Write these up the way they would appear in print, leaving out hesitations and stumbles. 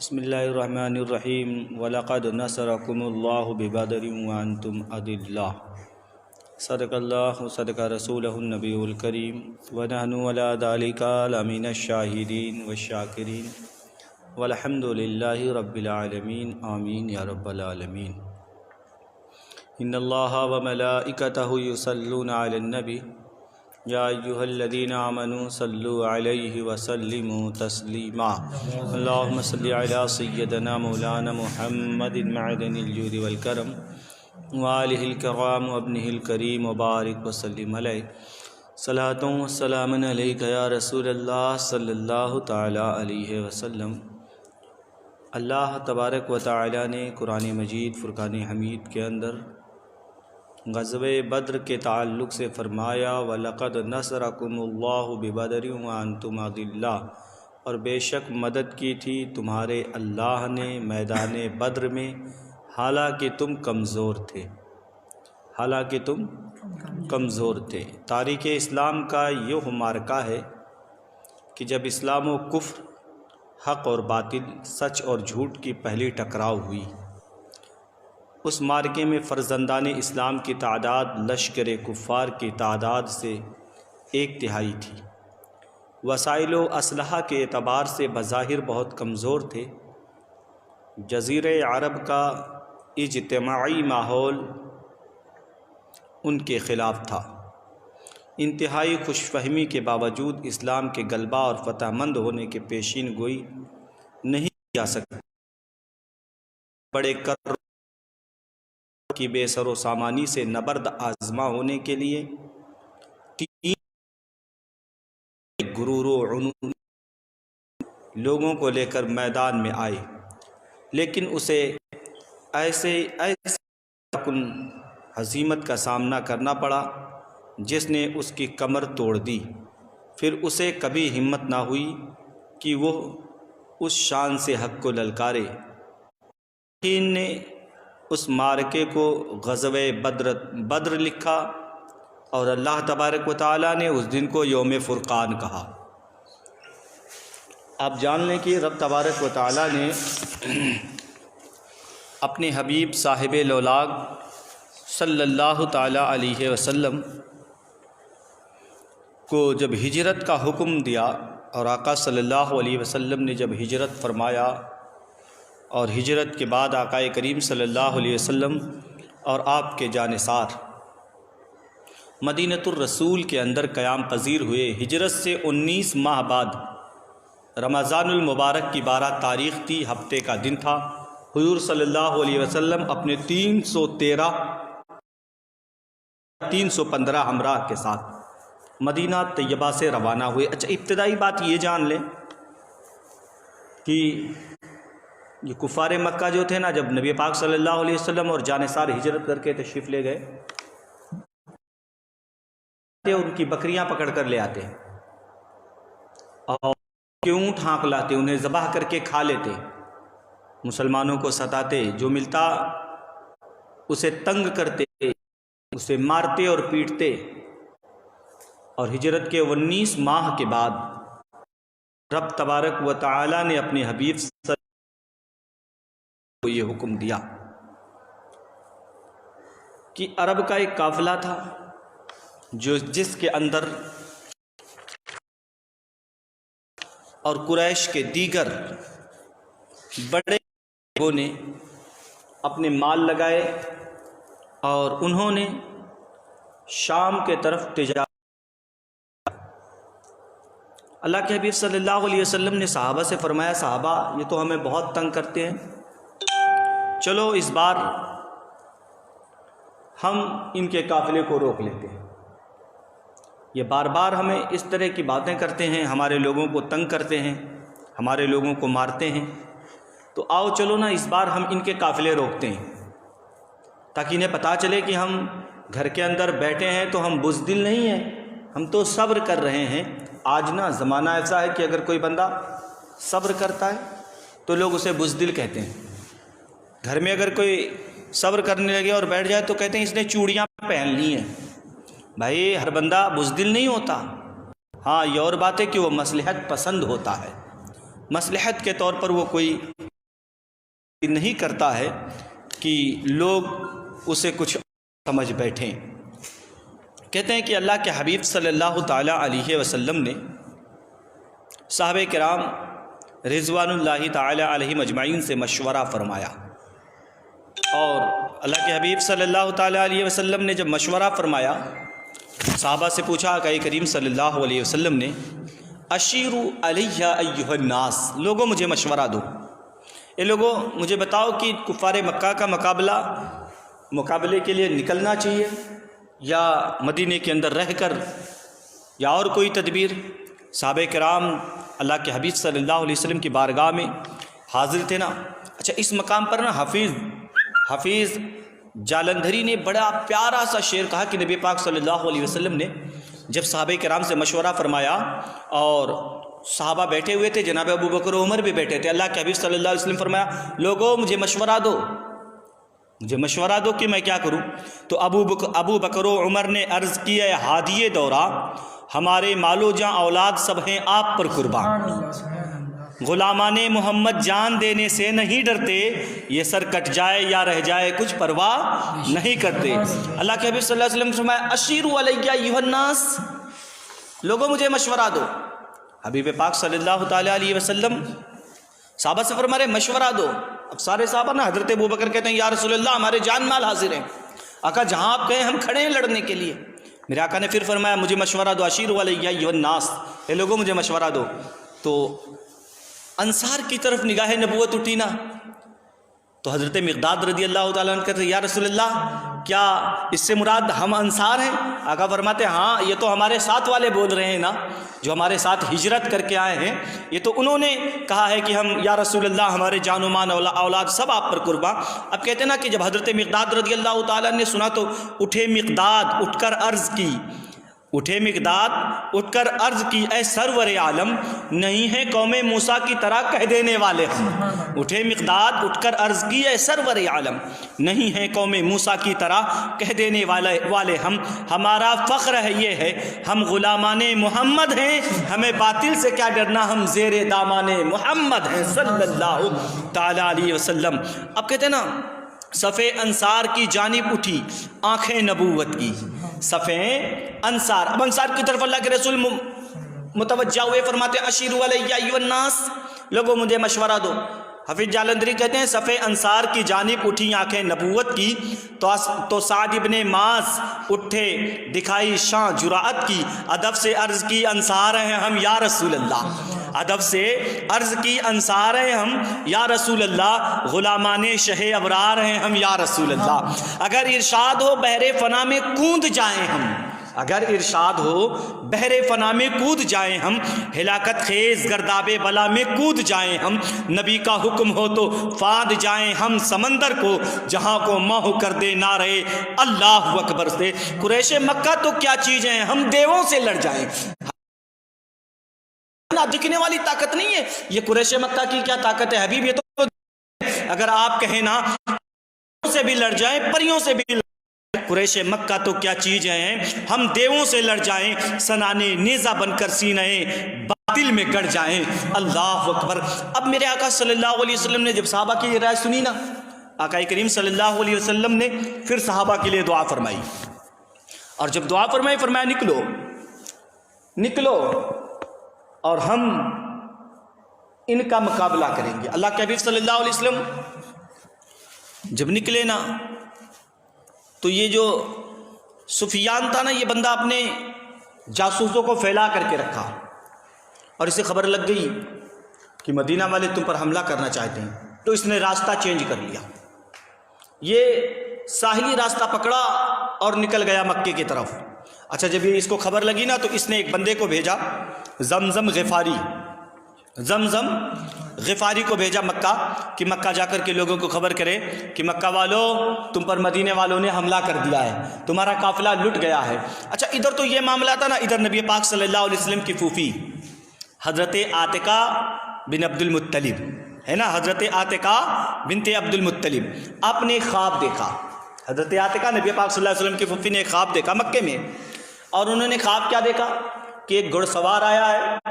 بسم اللہ الرحمن الرحیم وَلَقَدْ نَصَرَكُمُ اللَّهُ بِبَدْرٍ وَأَنْتُمْ أَذِلَّةٌ صدق اللہ صدق رسولہ النبی الکریم وَنَحْنُ عَلَىٰ ذَلِكَ لَمِنَ الشَّاهِدِينَ وَالشَّاكِرِينَ وَالْحَمْدُ لِلَّهِ رَبِّ الْعَالَمِينَ آمین یا رب العالمین۔ ان اللہ وملائکتہ یصلون علی النبی یا ایہا الذین آمنوا صلوا علیہ وسلموا تسلیما۔ اللہم صلی علی سیدنا مولانا محمد معدن الجود والکرم وآلہ الکرام وابنہ الکریم وبارک وسلم علیہ صلاۃ و سلام علیک یا رسول اللہ صلی اللہ تعالی علیہ وسلم۔ اللہ تبارک و تعالی نے قرآن مجید فرقان حمید کے اندر غزوہ بدر کے تعلق سے فرمایا وَلَقَدْ نَصَرَكُمُ اللَّهُ بِبَدْرٍ وَأَنْتُمْ أَذِلَّةٌ، اور بے شک مدد کی تھی تمہارے اللہ نے میدان بدر میں حالانکہ تم کمزور تھے۔ تاریخ اسلام کا یہ معرکہ ہے کہ جب اسلام و کفر، حق اور باطل، سچ اور جھوٹ کی پہلی ٹکراؤ ہوئی، اس معرکے میں فرزندان اسلام کی تعداد لشکر کفار کی تعداد سے 1/3 تھی۔ وسائل و اسلحہ کے اعتبار سے بظاہر بہت کمزور تھے۔ جزیرہ عرب کا اجتماعی ماحول ان کے خلاف تھا۔ انتہائی خوش فہمی کے باوجود اسلام کے غلبہ اور فتح مند ہونے کے پیشین گوئی نہیں جا سکتی۔ بڑے کر کی بے سر و سامانی سے نبرد آزما ہونے کے لیے غرور و عنون لوگوں کو لے کر میدان میں آئے، لیکن اسے ایسے ہزیمت کا سامنا کرنا پڑا جس نے اس کی کمر توڑ دی۔ پھر اسے کبھی ہمت نہ ہوئی کہ وہ اس شان سے حق کو للکارے۔ نے اس معرکے کو غزوہ بدر لکھا اور اللہ تبارک و تعالیٰ نے اس دن کو یوم فرقان کہا۔ آپ جان لیں کہ رب تبارک و تعالیٰ نے اپنے حبیب صاحب لولاق صلی اللہ تعالیٰ علیہ وسلم کو جب ہجرت کا حکم دیا، اور آقا صلی اللہ علیہ وسلم نے جب ہجرت فرمایا، اور ہجرت کے بعد آقا کریم صلی اللہ علیہ وسلم اور آپ کے جانثار مدینۃ الرسول کے اندر قیام پذیر ہوئے۔ ہجرت سے 19 ماہ بعد رمضان المبارک کی 12 تاریخ تھی، ہفتے کا دن تھا۔ حضور صلی اللہ علیہ وسلم اپنے 315 ہمراہ کے ساتھ مدینہ طیبہ سے روانہ ہوئے۔ اچھا، ابتدائی بات یہ جان لیں کہ یہ کفار مکہ جو تھے نا، جب نبی پاک صلی اللہ علیہ وسلم اور جانثار ہجرت کر کے تشریف لے گئے، ان کی بکریاں پکڑ کر لے آتے اور اونٹ ہانک لاتے، انہیں ذبح کر کے کھا لیتے، مسلمانوں کو ستاتے، جو ملتا اسے تنگ کرتے، اسے مارتے اور پیٹتے۔ اور ہجرت کے 19 ماہ کے بعد رب تبارک و تعالی نے اپنے حبیب کو یہ حکم دیا کہ عرب کا ایک قافلہ تھا جس کے اندر اور قریش کے دیگر بڑے لوگوں نے اپنے مال لگائے اور انہوں نے شام کے طرف تجارت۔ اللہ کے حبیب صلی اللہ علیہ وسلم نے صحابہ سے فرمایا، صحابہ یہ تو ہمیں بہت تنگ کرتے ہیں، چلو اس بار ہم ان کے قافلے کو روک لیتے ہیں، یہ بار بار ہمیں اس طرح کی باتیں کرتے ہیں، ہمارے لوگوں کو تنگ کرتے ہیں، ہمارے لوگوں کو مارتے ہیں، تو آؤ چلو نا اس بار ہم ان کے قافلے روکتے ہیں، تاکہ انہیں پتہ چلے کہ ہم گھر کے اندر بیٹھے ہیں تو ہم بزدل نہیں ہیں، ہم تو صبر کر رہے ہیں۔ آج نا زمانہ ایسا ہے کہ اگر کوئی بندہ صبر کرتا ہے تو لوگ اسے بزدل کہتے ہیں۔ گھر میں اگر کوئی صبر کرنے لگے اور بیٹھ جائے تو کہتے ہیں اس نے چوڑیاں پہن لی ہیں۔ بھائی ہر بندہ بزدل نہیں ہوتا، ہاں یہ اور بات ہے کہ وہ مصلحت پسند ہوتا ہے، مصلحت کے طور پر وہ کوئی نہیں کرتا ہے کہ لوگ اسے کچھ سمجھ بیٹھیں۔ کہتے ہیں کہ اللہ کے حبیب صلی اللہ تعالیٰ علیہ وسلم نے صحابہ کرام رضوان اللہ تعالیٰ علیہم اجمعین سے مشورہ فرمایا، اور اللہ کے حبیب صلی اللہ تعالیٰ علیہ وسلم نے جب مشورہ فرمایا، صحابہ سے پوچھا کہ کریم صلی اللہ علیہ وسلم نے اشیروا علیہ ایھا الناس، لوگوں مجھے مشورہ دو، اے لوگوں مجھے بتاؤ کہ کفار مکہ کا مقابلے کے لیے نکلنا چاہیے یا مدینے کے اندر رہ کر یا اور کوئی تدبیر۔ صحابہ کرام اللہ کے حبیب صلی اللہ علیہ وسلم کی بارگاہ میں حاضر تھے نا۔ اچھا، اس مقام پر نا حفیظ جالندھری نے بڑا پیارا سا شعر کہا کہ نبی پاک صلی اللہ علیہ وسلم نے جب صحابہ کرام سے مشورہ فرمایا اور صحابہ بیٹھے ہوئے تھے، جناب ابو بکر و عمر بھی بیٹھے تھے، اللہ کے حبیب صلی اللہ علیہ وسلم فرمایا لوگوں مجھے مشورہ دو کہ میں کیا کروں۔ تو ابو بکر و عمر نے عرض کی ہے ہادی دورہ، ہمارے مال و جاں اولاد سب ہیں آپ پر قربان، غلامان محمد جان دینے سے نہیں ڈرتے، یہ سر کٹ جائے یا رہ جائے کچھ پرواہ نہیں کرتے۔ اللہ کے حبیب صلی اللہ علیہ وسلم نے فرمایا اشیروا علیہ ایھا الناس، لوگوں مجھے مشورہ دو۔ حبیب پاک صلی اللہ تعالیٰ علیہ وسلم صحابہ سے فرما رہے مشورہ دو۔ اب سارے صحابہ نا حضرت ابو بکر کہتے ہیں یا رسول اللہ ہمارے جان مال حاضر ہیں، آقا جہاں آپ کہیں ہم کھڑے ہیں لڑنے کے لیے۔ میرے آقا نے پھر فرمایا مجھے مشورہ دو، اشیروا علیہ ایھا الناس، اے لوگوں مجھے مشورہ دو۔ تو انصار کی طرف نگاہ نبوت اٹھی نا، تو حضرت مقداد رضی اللہ تعالیٰ عنہ کہتے ہیں یا رسول اللہ کیا اس سے مراد ہم انصار ہیں؟ آقا فرماتے ہیں ہاں، یہ تو ہمارے ساتھ والے بول رہے ہیں نا، جو ہمارے ساتھ ہجرت کر کے آئے ہیں، یہ تو انہوں نے کہا ہے کہ ہم یا رسول اللہ ہمارے جان و مال اولاد سب آپ پر قربان۔ اب کہتے ہیں نا کہ جب حضرت مقداد رضی اللہ تعالیٰ نے سنا تو اٹھے مقداد اٹھ کر عرض کی اے سرور عالم، نہیں ہے قوم موسیٰ کی طرح کہہ دینے والے ہم۔ اٹھے مقداد اٹھ کر عرض کی اے سرور عالم، نہیں ہے قوم موسیٰ کی طرح کہہ دینے والے ہم، ہمارا فخر ہے یہ ہے ہم غلامان محمد ہیں، ہمیں باطل سے کیا ڈرنا، ہم زیر دامان محمد ہیں صلی اللہ تعالیٰ علیہ وسلم۔ اب کہتے ہیں نا صفِ انصار کی جانب اٹھی آنکھیں نبوت کی، صفِ انصار، اب انصار کی طرف اللہ کے رسول متوجہ ہوئے، فرماتے اشیروا علیہ ایھا الناس، لوگوں مجھے مشورہ دو۔ حفیظ جالندھری کہتے ہیں صفِ انصار کی جانب اٹھی آنکھیں نبوت کی، تو سعد ابن معاذ اٹھے دکھائی شاں جرأت کی، ادب سے عرض کی انصار ہیں ہم یا رسول اللہ، ادب سے عرض کی انصار ہیں ہم یا رسول اللہ، غلامان شہ ابرار ہیں ہم یا رسول اللہ، اگر ارشاد ہو بحر فنا میں کود جائیں ہم، اگر ارشاد ہو بحر فنا میں کود جائیں ہم، ہلاکت خیز گرداب بلا میں کود جائیں ہم، نبی کا حکم ہو تو فاند جائیں ہم سمندر کو، جہاں کو ماہ کر دے نعرے اللہ اکبر سے، قریش مکہ تو کیا چیز ہیں ہم دیووں سے لڑ جائیں، دکھنے والی طاقت نہیں ہے یہ، قریش مکہ کی کیا طاقت ہے حبیب، یہ تو اگر آپ کہیں نا سے بھی لڑ جائیں پریوں سے بھی قریش مکہ تو کیا چیز ہیں ہم دیووں سے لڑ جائیں، سنانے نیزہ بن کر سینے باطل میں گڑ جائیں، اللہ اکبر۔ اب میرے آقا صلی اللہ علیہ وسلم نے جب صحابہ کی یہ رائے سنی نا، آقا کریم صلی اللہ علیہ وسلم نے پھر صحابہ کے لیے دعا فرمائی، اور جب دعا فرمائی فرمایا نکلو اور ہم ان کا مقابلہ کریں گے۔ اللہ کے حبیب صلی اللہ علیہ وسلم جب نکلے نا تو یہ جو سفیان تھا نا، یہ بندہ اپنے جاسوسوں کو پھیلا کر کے رکھا، اور اسے خبر لگ گئی کہ مدینہ والے تم پر حملہ کرنا چاہتے ہیں، تو اس نے راستہ چینج کر لیا، یہ ساحلی راستہ پکڑا اور نکل گیا مکے کی طرف۔ اچھا جب یہ اس کو خبر لگی نا تو اس نے ایک بندے کو بھیجا، زمزم غفاری کو بھیجا مکہ، کہ مکہ جا کر کے لوگوں کو خبر کرے کہ مکہ والوں تم پر مدینے والوں نے حملہ کر دیا ہے، تمہارا قافلہ لٹ گیا ہے۔ اچھا ادھر تو یہ معاملہ تھا نا، ادھر نبی پاک صلی اللہ علیہ وسلم کی پھوپھی حضرت عاتقہ بن عبد المطلب ہے نا، حضرت عاتقہ بنت عبد المطلب، آپ نے خواب دیکھا، حضرت عاتقہ نبی پاک صلی اللہ علیہ وسلم کی پھوپھی نے خواب دیکھا مکے میں، اور انہوں نے خواب کیا دیکھا کہ ایک گھڑ سوار آیا ہے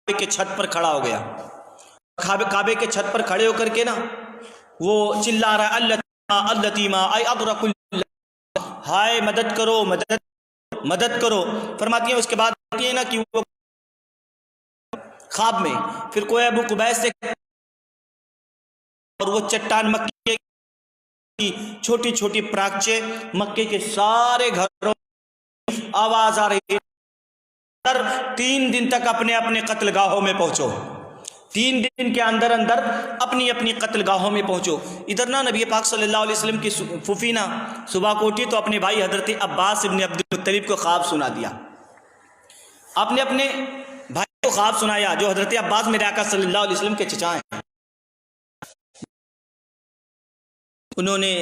کہ چھت پر کھڑا ہو گیا، کعبے کے چھت پر کھڑے ہو کر کے نا وہ چلا رہا ہے اللتیما اے ادرک اللہ، ہائے مدد کرو مدد کرو۔ فرماتی ہیں اس کے بعد ہے نا کہ وہ خواب میں پھر کوئی ابو قبیس سے اور وہ چٹان مکے کی چھوٹی چھوٹی پراکچے مکے کے سارے گھروں آواز آ رہی ہے 3 دن تک اپنے اپنے قتل گاہوں میں پہنچو، 3 دن کے اندر اندر اپنی اپنی قتل گاہوں میں پہنچو۔ ادھر نا نبی پاک صلی اللہ علیہ وسلم کی پھوپھی نا صبح کو اٹھی تو اپنے بھائی حضرت عباس ابن عبد المطلب کو خواب سنا دیا۔ آپ نے اپنے بھائی کو خواب سنایا جو حضرت عباس میرے آقا صلی اللہ علیہ وسلم کے چچا ہیں۔ انہوں نے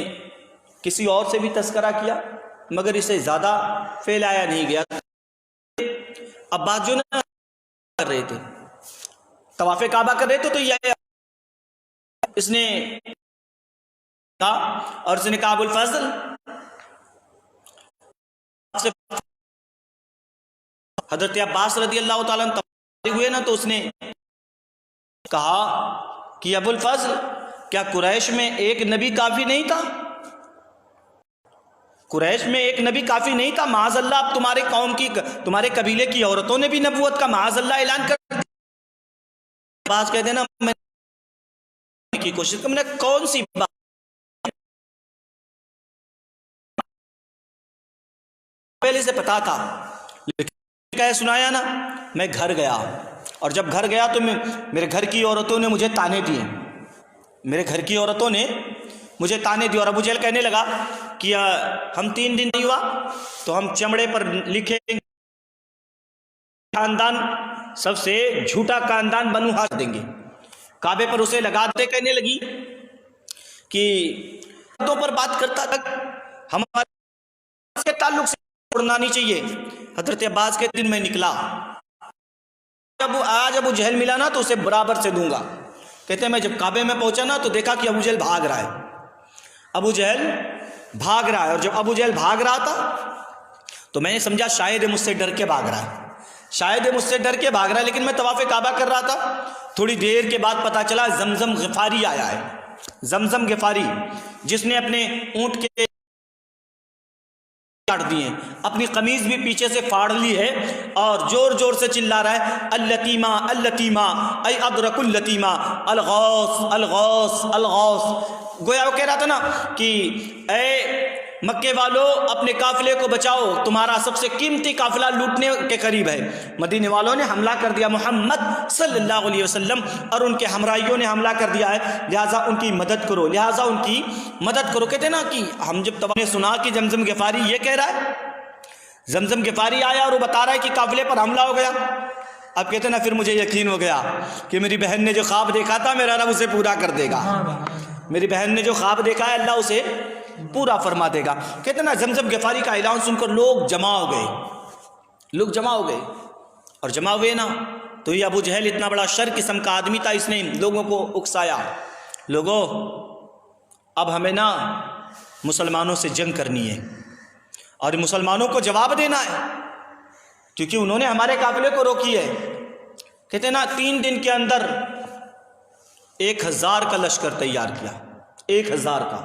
کسی اور سے بھی تذکرہ کیا مگر اسے زیادہ پھیلایا نہیں گیا۔ عباس جو نا کر رہے تھے طواف کعبہ کر رہے تھے تو یہ اس نے کہا اور اس نے کہا ابو الفضل حضرت عباس رضی اللہ تعالیٰ عنہ ہوئے نا تو اس نے کہا کہ ابو الفضل کیا قریش میں ایک نبی کافی نہیں تھا؟ قریش میں ایک نبی کافی نہیں تھا؟ معاذ اللہ اب تمہارے قوم کی تمہارے قبیلے کی عورتوں نے بھی نبوت کا معاذ اللہ اعلان کر دیا۔ عباس کہتے ہیں نا میں کی کوشش کر، میں نے کون سی بات پہلے سے پتا تھا لیکن کہے سنایا نا۔ میں گھر گیا اور جب گھر گیا تو میرے گھر کی عورتوں نے مجھے تانے دیے، میرے گھر کی عورتوں نے مجھے تانے دیے اور ابو جہل کہنے لگا کہ ہم 3 دن نہیں ہوا تو ہم چمڑے پر لکھیں خاندان سب سے جھوٹا خاندان بنو ہاشم دیں گے، کعبے پر اسے لگا دے۔ کہنے لگی کہ تو پر بات کرتا تھا ہمارے کے تعلق سے چھوڑنا نہیں چاہیے۔ حضرت عباس کے دن میں نکلا، آج ابو جہل ملا نا تو اسے برابر سے دوں گا۔ کہتے ہیں میں جب کعبے میں پہنچا نا تو دیکھا کہ ابو جہل بھاگ رہا ہے، ابو جہل بھاگ رہا ہے، اور جب ابو جہل بھاگ رہا تھا تو میں نے سمجھا شاید مجھ سے ڈر کے بھاگ رہا ہے، شاید مجھ سے ڈر کے بھاگ رہا ہے۔ لیکن میں طواف کعبہ کر رہا تھا، تھوڑی دیر کے بعد پتا چلا زمزم غفاری آیا ہے، زمزم غفاری جس نے اپنے اونٹ کے کاٹ دیے، اپنی قمیض بھی پیچھے سے پھاڑ لی ہے اور زور زور سے چلا رہا ہے اللتیما اللتیما اے ادرک اللتیما الغوث الغوث الغوث۔ گویا وہ کہہ رہا تھا نا کہ اے مکے والوں اپنے قافلے کو بچاؤ، تمہارا سب سے قیمتی قافلہ لوٹنے کے قریب ہے۔ مدینے والوں نے حملہ کر دیا محمد صلی اللہ علیہ وسلم اور ان کے ہمراہیوں نے حملہ کر دیا ہے، لہٰذا ان کی مدد کرو، لہٰذا ان کی مدد کرو۔ کہتے ہیں نا کہ ہم جب نے سنا کہ زمزم غفاری یہ کہہ رہا ہے، زمزم غفاری آیا اور وہ بتا رہا ہے کہ قافلے پر حملہ ہو گیا، اب کہتے ہیں نا پھر مجھے یقین ہو گیا کہ میری بہن نے جو خواب دیکھا تھا میرا رب اسے پورا کر دے گا، میری بہن نے جو خواب دیکھا ہے اللہ اسے پورا فرما دے گا۔ کہتے ہیں نا زمزم غفاری کا اعلان سن کر لوگ جمع ہو گئے، لوگ جمع ہو گئے اور جمع ہوئے نا تو یہ ابو جہل اتنا بڑا شر قسم کا آدمی تھا، اس نے لوگوں کو اکسایا، لوگوں اب ہمیں نا مسلمانوں سے جنگ کرنی ہے اور مسلمانوں کو جواب دینا ہے کیونکہ انہوں نے ہمارے قافلے کو روکی ہے۔ کہتے ہیں نا 3 دن کے اندر 1000 کا لشکر تیار کیا، 1000 کا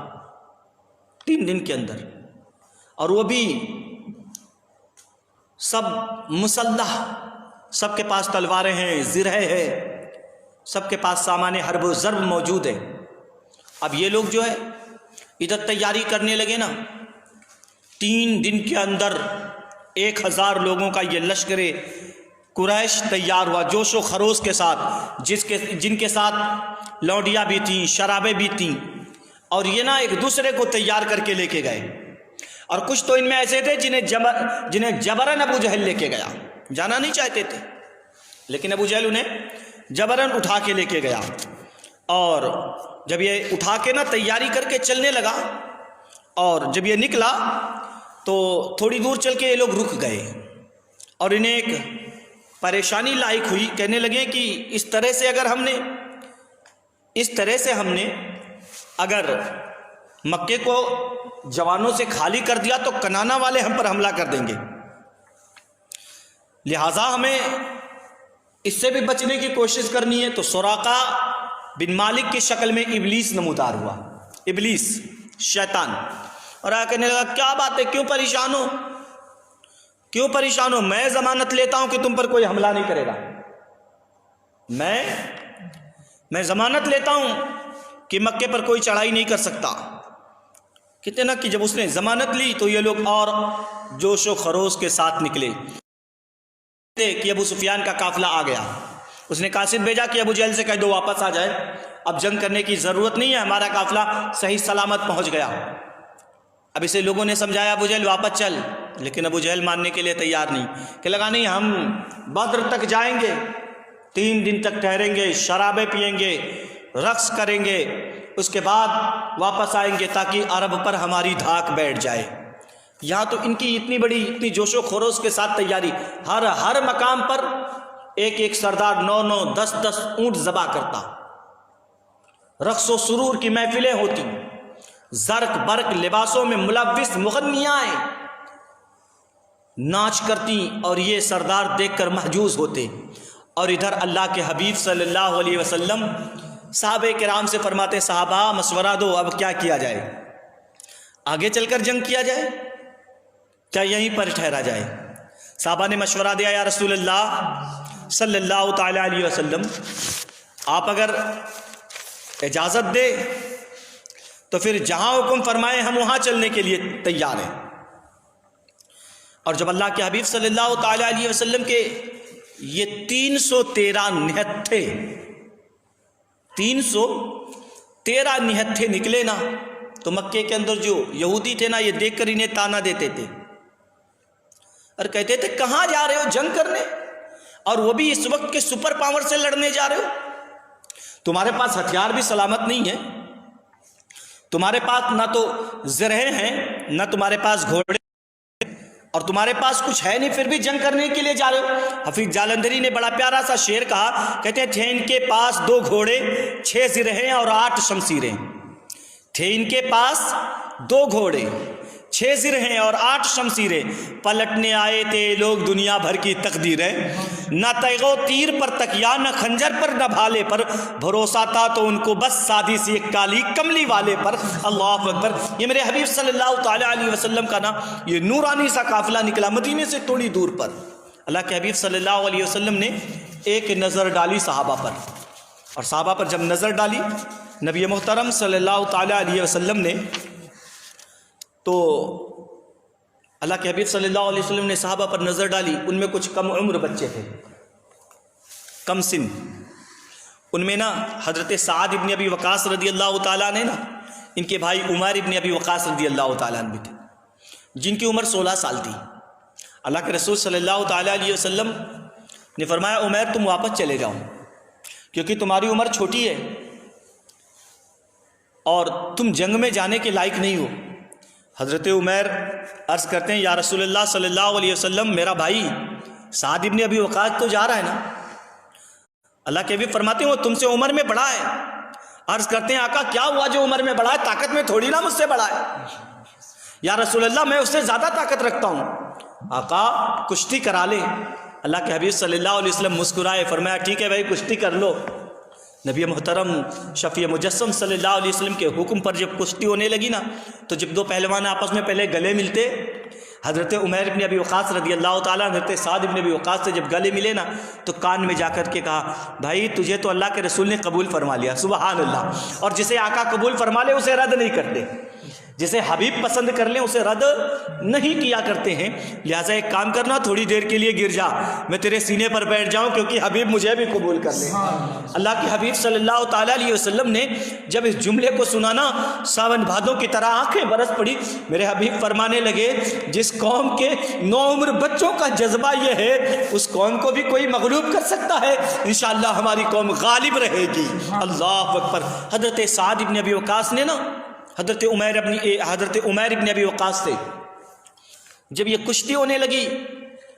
3 دن کے اندر، اور وہ بھی سب مسلح، سب کے پاس تلواریں ہیں، زرہیں ہیں، سب کے پاس سامان حرب و ضرب موجود ہے۔ اب یہ لوگ جو ہے ادھر تیاری کرنے لگے نا، 3 دن کے اندر 1000 لوگوں کا یہ لشکر قریش تیار ہوا جوش و خروش کے ساتھ، جن کے ساتھ لونڈیاں بھی تھیں، شرابیں بھی تھیں، اور یہ نا ایک دوسرے کو تیار کر کے لے کے گئے، اور کچھ تو ان میں ایسے تھے جنہیں جبرن ابو جہل لے کے گیا، جانا نہیں چاہتے تھے لیکن ابو جہل انہیں جبرن اٹھا کے لے کے گیا، اور جب یہ اٹھا کے نا تیاری کر کے چلنے لگا اور جب یہ نکلا تو تھوڑی دور چل کے یہ لوگ رک گئے اور انہیں ایک پریشانی لاحق ہوئی، کہنے لگے کہ اس طرح سے ہم نے اگر مکے کو جوانوں سے خالی کر دیا تو کنانا والے ہم پر حملہ کر دیں گے، لہٰذا ہمیں اس سے بھی بچنے کی کوشش کرنی ہے۔ تو سراقہ بن مالک کی شکل میں ابلیس نمودار ہوا، ابلیس شیطان، اور آ کہنے لگا کیا بات ہے، کیوں پریشان ہو، کیوں پریشان ہو، میں ضمانت لیتا ہوں کہ تم پر کوئی حملہ نہیں کرے گا، میں ضمانت لیتا ہوں کہ مکے پر کوئی چڑھائی نہیں کر سکتا۔ کہتے نا کہ جب اس نے ضمانت لی تو یہ لوگ اور جوش و خروش کے ساتھ نکلے کہ ابو سفیان کا قافلہ آ گیا۔ اس نے قاصد بھیجا کہ ابو جہل سے کہہ دو واپس آ جائے، اب جنگ کرنے کی ضرورت نہیں ہے، ہمارا قافلہ صحیح سلامت پہنچ گیا۔ اب اسے لوگوں نے سمجھایا ابو جہل واپس چل، لیکن ابو جہل ماننے کے لیے تیار نہیں، کہ لگا نہیں ہم بدر تک جائیں گے، 3 دن تک ٹھہریں گے، شرابیں پیئیں گے، رقص کریں گے، اس کے بعد واپس آئیں گے تاکہ عرب پر ہماری دھاک بیٹھ جائے۔ یہاں تو ان کی اتنی بڑی، اتنی جوش و خروش کے ساتھ تیاری، ہر مقام پر ایک سردار 9 10 اونٹ ذبح کرتا، رقص و سرور کی محفلیں ہوتی، زرق برق لباسوں میں ملوث مغنیاں ناچ کرتی، اور یہ سردار دیکھ کر محجوز ہوتے۔ اور ادھر اللہ کے حبیب صلی اللہ علیہ وسلم صحابہ کرام سے فرماتے صحابہ مشورہ دو، اب کیا کیا جائے، آگے چل کر جنگ کیا جائے کیا یہیں پر ٹھہرا جائے؟ صحابہ نے مشورہ دیا یا رسول اللہ صلی اللہ تعالی علیہ وسلم، آپ اگر اجازت دے تو پھر جہاں حکم فرمائے ہم وہاں چلنے کے لیے تیار ہیں۔ اور جب اللہ کے حبیب صلی اللہ تعالی علیہ وسلم کے یہ 313 نہتھے 313 نہتھے نکلے نا، تو مکے کے اندر جو یہودی تھے نا، یہ دیکھ کر انہیں تانا دیتے تھے اور کہتے تھے کہاں جا رہے ہو جنگ کرنے، اور وہ بھی اس وقت کے سپر پاور سے لڑنے جا رہے ہو، تمہارے پاس ہتھیار بھی سلامت نہیں ہے، تمہارے پاس نہ تو زرہیں ہیں، نہ تمہارے پاس گھوڑے، اور تمہارے پاس کچھ ہے نہیں، پھر بھی جنگ کرنے کے لیے جا رہے ہو۔ حفیظ جالندھری نے بڑا پیارا سا شعر کہا، کہتے تھے ان کے پاس 2 گھوڑے 6 زرہیں اور 8 شمشیریں، تھے ان کے پاس 2 گھوڑے 6 زرہیں اور 8 شمشیریں، پلٹنے آئے تھے لوگ دنیا بھر کی تقدیریں، نہ تیغ و تیر پر تکیا، نہ خنجر پر، نہ بھالے پر، بھروسہ تھا تو ان کو بس سادی سی ایک کالی کملی والے پر۔ اللہ اکبر۔ یہ میرے حبیب صلی اللہ تعالی علیہ وسلم کا نا یہ نورانی سا قافلہ نکلا مدینے سے تھوڑی دور پر۔ اللہ کے حبیب صلی اللہ علیہ وسلم نے ایک نظر ڈالی صحابہ پر، اور صحابہ پر جب نظر ڈالی نبی محترم صلی اللہ تعالی علیہ وسلم نے، تو اللہ کے حبیب صلی اللہ علیہ وسلم نے صحابہ پر نظر ڈالی، ان میں کچھ کم عمر بچے تھے، کم سن، ان میں نا حضرت سعد ابن ابی وقاص رضی اللہ تعالیٰ نے نا، ان کے بھائی عمر ابن ابی وقاص رضی اللہ تعالیٰ بھی تھے، جن کی عمر 16 سال تھی۔ اللہ کے رسول صلی اللہ تعالیٰ علیہ وسلم نے فرمایا عمر تم واپس چلے جاؤ، کیونکہ تمہاری عمر چھوٹی ہے اور تم جنگ میں جانے کے لائق نہیں ہو۔ حضرت عمر عرض کرتے ہیں یا رسول اللہ صلی اللہ علیہ وسلم، میرا بھائی سعد ابن ابی وقاص تو جا رہا ہے نا۔ اللہ کے حبیب فرماتے ہیں وہ تم سے عمر میں بڑا ہے۔ عرض کرتے ہیں آقا کیا ہوا جو عمر میں بڑا ہے، طاقت میں تھوڑی نا مجھ سے بڑا ہے۔ یا رسول اللہ میں اس سے زیادہ طاقت رکھتا ہوں، آقا کشتی کرا لے۔ اللہ کے حبیب صلی اللہ علیہ وسلم مسکرائے، فرمایا ٹھیک ہے بھائی کشتی کر لو۔ نبی محترم شفیع مجسم صلی اللہ علیہ وسلم کے حکم پر جب کشتی ہونے لگی نا، تو جب 2 پہلوان آپس میں پہلے گلے ملتے، حضرت عمر ابن ابی وقاص رضی اللہ تعالیٰ حضرت سعد ابن ابی وقاص سے جب گلے ملے نا، تو کان میں جا کر کے کہا بھائی تجھے تو اللہ کے رسول نے قبول فرما لیا، سبحان اللہ۔ اور جسے آقا قبول فرما لے اسے رد نہیں کرتے، جسے حبیب پسند کر لیں اسے رد نہیں کیا کرتے ہیں۔ لہٰذا ایک کام کرنا، تھوڑی دیر کے لیے گر جا، میں تیرے سینے پر بیٹھ جاؤں کیونکہ حبیب مجھے بھی قبول کر لے۔ اللہ کے حبیب صلی اللہ تعالیٰ علیہ وسلم نے جب اس جملے کو سنا نا، ساون بھادوں کی طرح آنکھیں برس پڑی۔ میرے حبیب فرمانے لگے جس قوم کے 9 عمر بچوں کا جذبہ یہ ہے، اس قوم کو بھی کوئی مغلوب کر سکتا ہے، انشاءاللہ ہماری قوم غالب رہے گی۔ اللہ اکبر۔ حضرت سعد ابن ابی وقاص نے نا حضرت عمر ابن ابی وقاص سے جب یہ کشتی ہونے لگی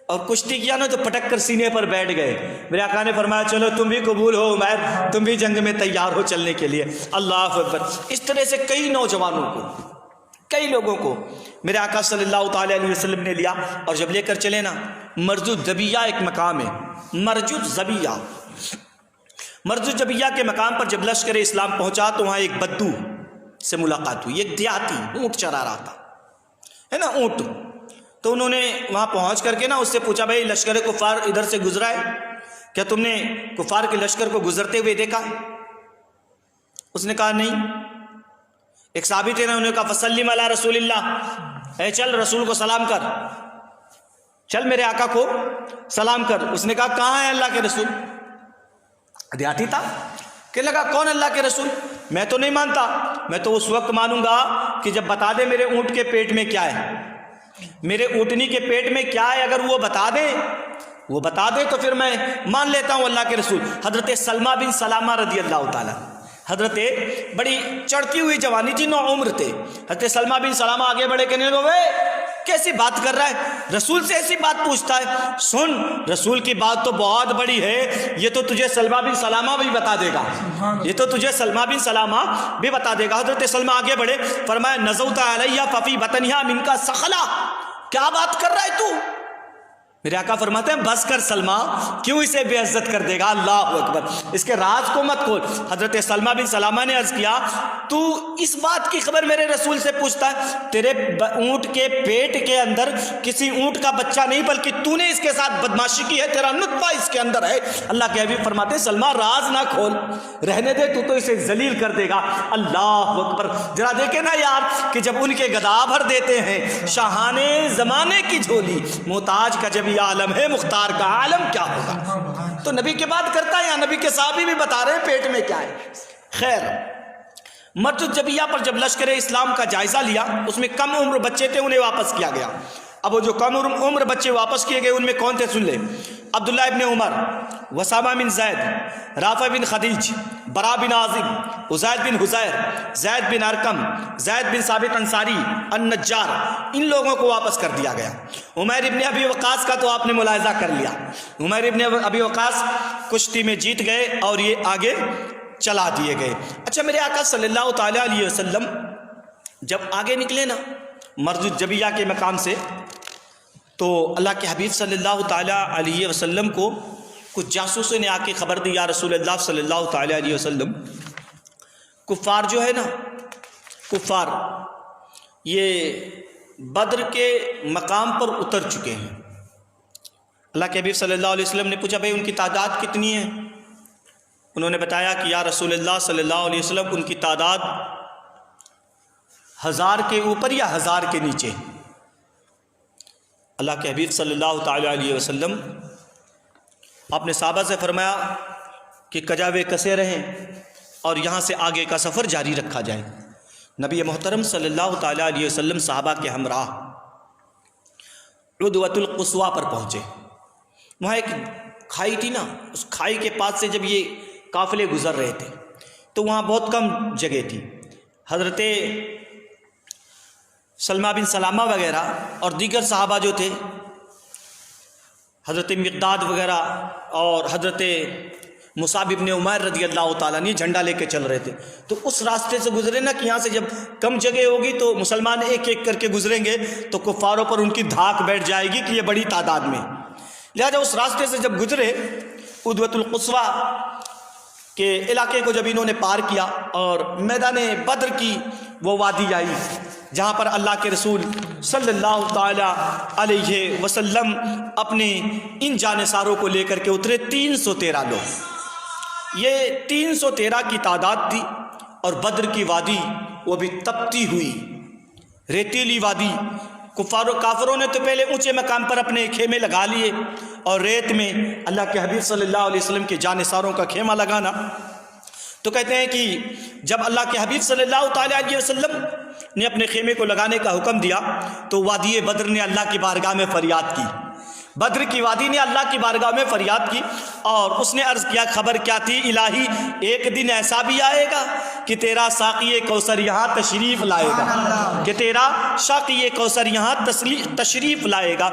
اور کشتی کیا نا، تو پٹک کر سینے پر بیٹھ گئے۔ میرے آقا نے فرمایا چلو تم بھی قبول ہو عمر، تم بھی جنگ میں تیار ہو چلنے کے لیے۔ اللہ اکبر۔ اس طرح سے کئی نوجوانوں کو، کئی لوگوں کو میرے آقا صلی اللہ تعالی علیہ وسلم نے لیا، اور جب لے کر چلے نا، مرج الذبیہ ایک مقام ہے، مرج الذبیہ، مرز الجبیہ کے مقام پر جب لشکر اسلام پہنچا تو وہاں ایک بدو سے ملاقات ہوئی، ایک دیہاتی اونٹ چرا رہا تھا، ہے نا اونٹ. تو انہوں نے وہاں پہنچ کر کے نا اس سے پوچھا بھائی لشکر کفار ادھر سے گزرا ہے، کیا تم نے کفار کے لشکر کو گزرتے ہوئے دیکھا؟ اس نے کہا نہیں. ایک صحابی تھے نا، انہوں نے کہا فسلم علی رسول اللہ، اے چل رسول کو سلام کر، چل میرے آقا کو سلام کر. اس نے کہا کہاں ہے اللہ کے رسول؟ دیہاتی تھا کہ لگا کون اللہ کے رسول؟ میں تو نہیں مانتا، میں تو اس وقت مانوں گا کہ جب بتا دے میرے اونٹ کے پیٹ میں کیا ہے، میرے اونٹنی کے پیٹ میں کیا ہے. اگر وہ بتا دے تو پھر میں مان لیتا ہوں اللہ کے رسول. حضرت سلمہ بن سلامہ رضی اللہ تعالیٰ، حضرت بڑی چڑھتی ہوئی جوانی تھی، 9 عمر تھے. حضرت سلمہ بن سلامہ آگے بڑھے کہنے لگے کیسی بات کر رہا ہے، رسول سے ایسی بات پوچھتا ہے؟ سن، رسول کی بات تو بہت بڑی ہے، یہ تو تجھے سلمہ بن سلامہ بھی بتا دے گا، یہ تو تجھے سلمہ بن سلامہ بھی بتا دے گا. حضرت سلمہ آگے بڑھے، فرمایا نزوت علیہ ففی بطنہا من کا سخلا، کیا بات کر رہا ہے تو؟ میرے آقا فرماتے ہیں بس کر سلمہ، کیوں اسے بے عزت کر دے گا؟ اللہ اکبر، اس کے راز کو مت کھول. حضرت سلمہ بن سلامہ نے عرض کیا تو اس بات کی خبر میرے رسول سے پوچھتا ہے؟ تیرے اونٹ کے پیٹ کے اندر کسی اونٹ کا بچہ نہیں، بلکہ تو نے اس کے ساتھ بدماشی کی ہے، تیرا نطفہ اس کے اندر ہے. اللہ کے حبیب فرماتے ہیں سلمہ راز نہ کھول، رہنے دے، تو اسے ذلیل کر دے گا. اللہ اکبر. ذرا دیکھیں نا یار کہ جب ان کے گدا بھر دیتے ہیں شاہانے زمانے کی جھولی، محتاج کا جب یہ عالم ہے، مختار کا عالم کیا ہوگا؟ تو نبی کی بات کرتا ہے یا نبی کے صحابی بھی بتا رہے ہیں پیٹ میں کیا ہے. خیر، مرز الجبیہ پر جب لشکر اسلام کا جائزہ لیا، اس میں کم عمر بچے تھے، انہیں واپس کیا گیا. اب وہ جو کم عمر بچے واپس کیے گئے ان میں کون تھے سن لے؟ عبداللہ ابن عمر، وسامہ بن زید، رافع بن خدیج، برا بن عازب، عزید بن حزیر، زید بن ارقم، زید بن ثابت انصاری، النجار، ان لوگوں کو واپس کر دیا گیا. عمیر ابن ابی وقاص کا تو آپ نے ملاحظہ کر لیا، عمیر ابن ابی وقاص کشتی میں جیت گئے اور یہ آگے چلا دیے گئے. اچھا، میرے آقا صلی اللہ تعالیٰ علیہ وسلم جب آگے نکلے نا مرز الجبیہ کے مقام سے، تو اللہ کے حبیب صلی اللہ تعالیٰ علیہ وسلم کو کچھ جاسوسوں نے آ کے خبر دی، یا رسول اللہ صلی اللہ تعالیٰ علیہ وسلم، کفار جو ہے نا، کفار یہ بدر کے مقام پر اتر چکے ہیں. اللہ کے حبیب صلی اللہ علیہ وسلم نے پوچھا بھائی ان کی تعداد کتنی ہے؟ انہوں نے بتایا کہ یا رسول اللہ صلی اللہ علیہ وسلم ان کی تعداد 1000 کے اوپر یا 1000 کے نیچے. اللہ کے حبیب صلی اللہ تعالیٰ علیہ وسلم آپ نے صحابہ سے فرمایا کہ کجاوے کسے رہیں اور یہاں سے آگے کا سفر جاری رکھا جائے. نبی محترم صلی اللہ تعالیٰ علیہ وسلم صحابہ کے ہمراہ عدوۃ القصویٰ پر پہنچے. وہاں ایک کھائی تھی نا، اس کھائی کے پاس سے جب یہ قافلے گزر رہے تھے تو وہاں بہت کم جگہ تھی. حضرت سلمہ بن سلامہ وغیرہ اور دیگر صحابہ جو تھے، حضرت مقداد وغیرہ اور حضرت مصعب ابن عمیر رضی اللہ تعالیٰ نے جھنڈا لے کے چل رہے تھے. تو اس راستے سے گزرے نا کہ یہاں سے جب کم جگہ ہوگی تو مسلمان ایک ایک کر کے گزریں گے تو کفاروں پر ان کی دھاک بیٹھ جائے گی کہ یہ بڑی تعداد میں. لہذا اس راستے سے جب گزرے عدوۃ القصویٰ کے علاقے کو جب انہوں نے پار کیا اور میدان بدر کی وہ وادی آئی جہاں پر اللہ کے رسول صلی اللہ تعالیٰ علیہ وسلم اپنے ان جانثاروں کو لے کر کے اترے. 313 لوگ، یہ 313 کی تعداد تھی. اور بدر کی وادی وہ بھی تپتی ہوئی ریتیلی وادی. کافروں نے تو پہلے اونچے مقام پر اپنے خیمے لگا لیے اور ریت میں اللہ کے حبیب صلی اللہ علیہ وسلم کے جانثاروں کا خیمہ لگانا. تو کہتے ہیں کہ جب اللہ کے حبیب صلی اللہ تعالیٰ علیہ وسلم نے اپنے خیمے کو لگانے کا حکم دیا تو وادی بدر نے اللہ کی بارگاہ میں فریاد کی. بدر کی وادی نے اللہ کی بارگاہ میں فریاد کی اور اس نے عرض کیا خبر کیا تھی الہی، ایک دن ایسا بھی آئے گا کہ تیرا ساقی کوثر یہاں تشریف لائے گا، کہ تیرا ساقی کوثر یہاں تشریف لائے گا.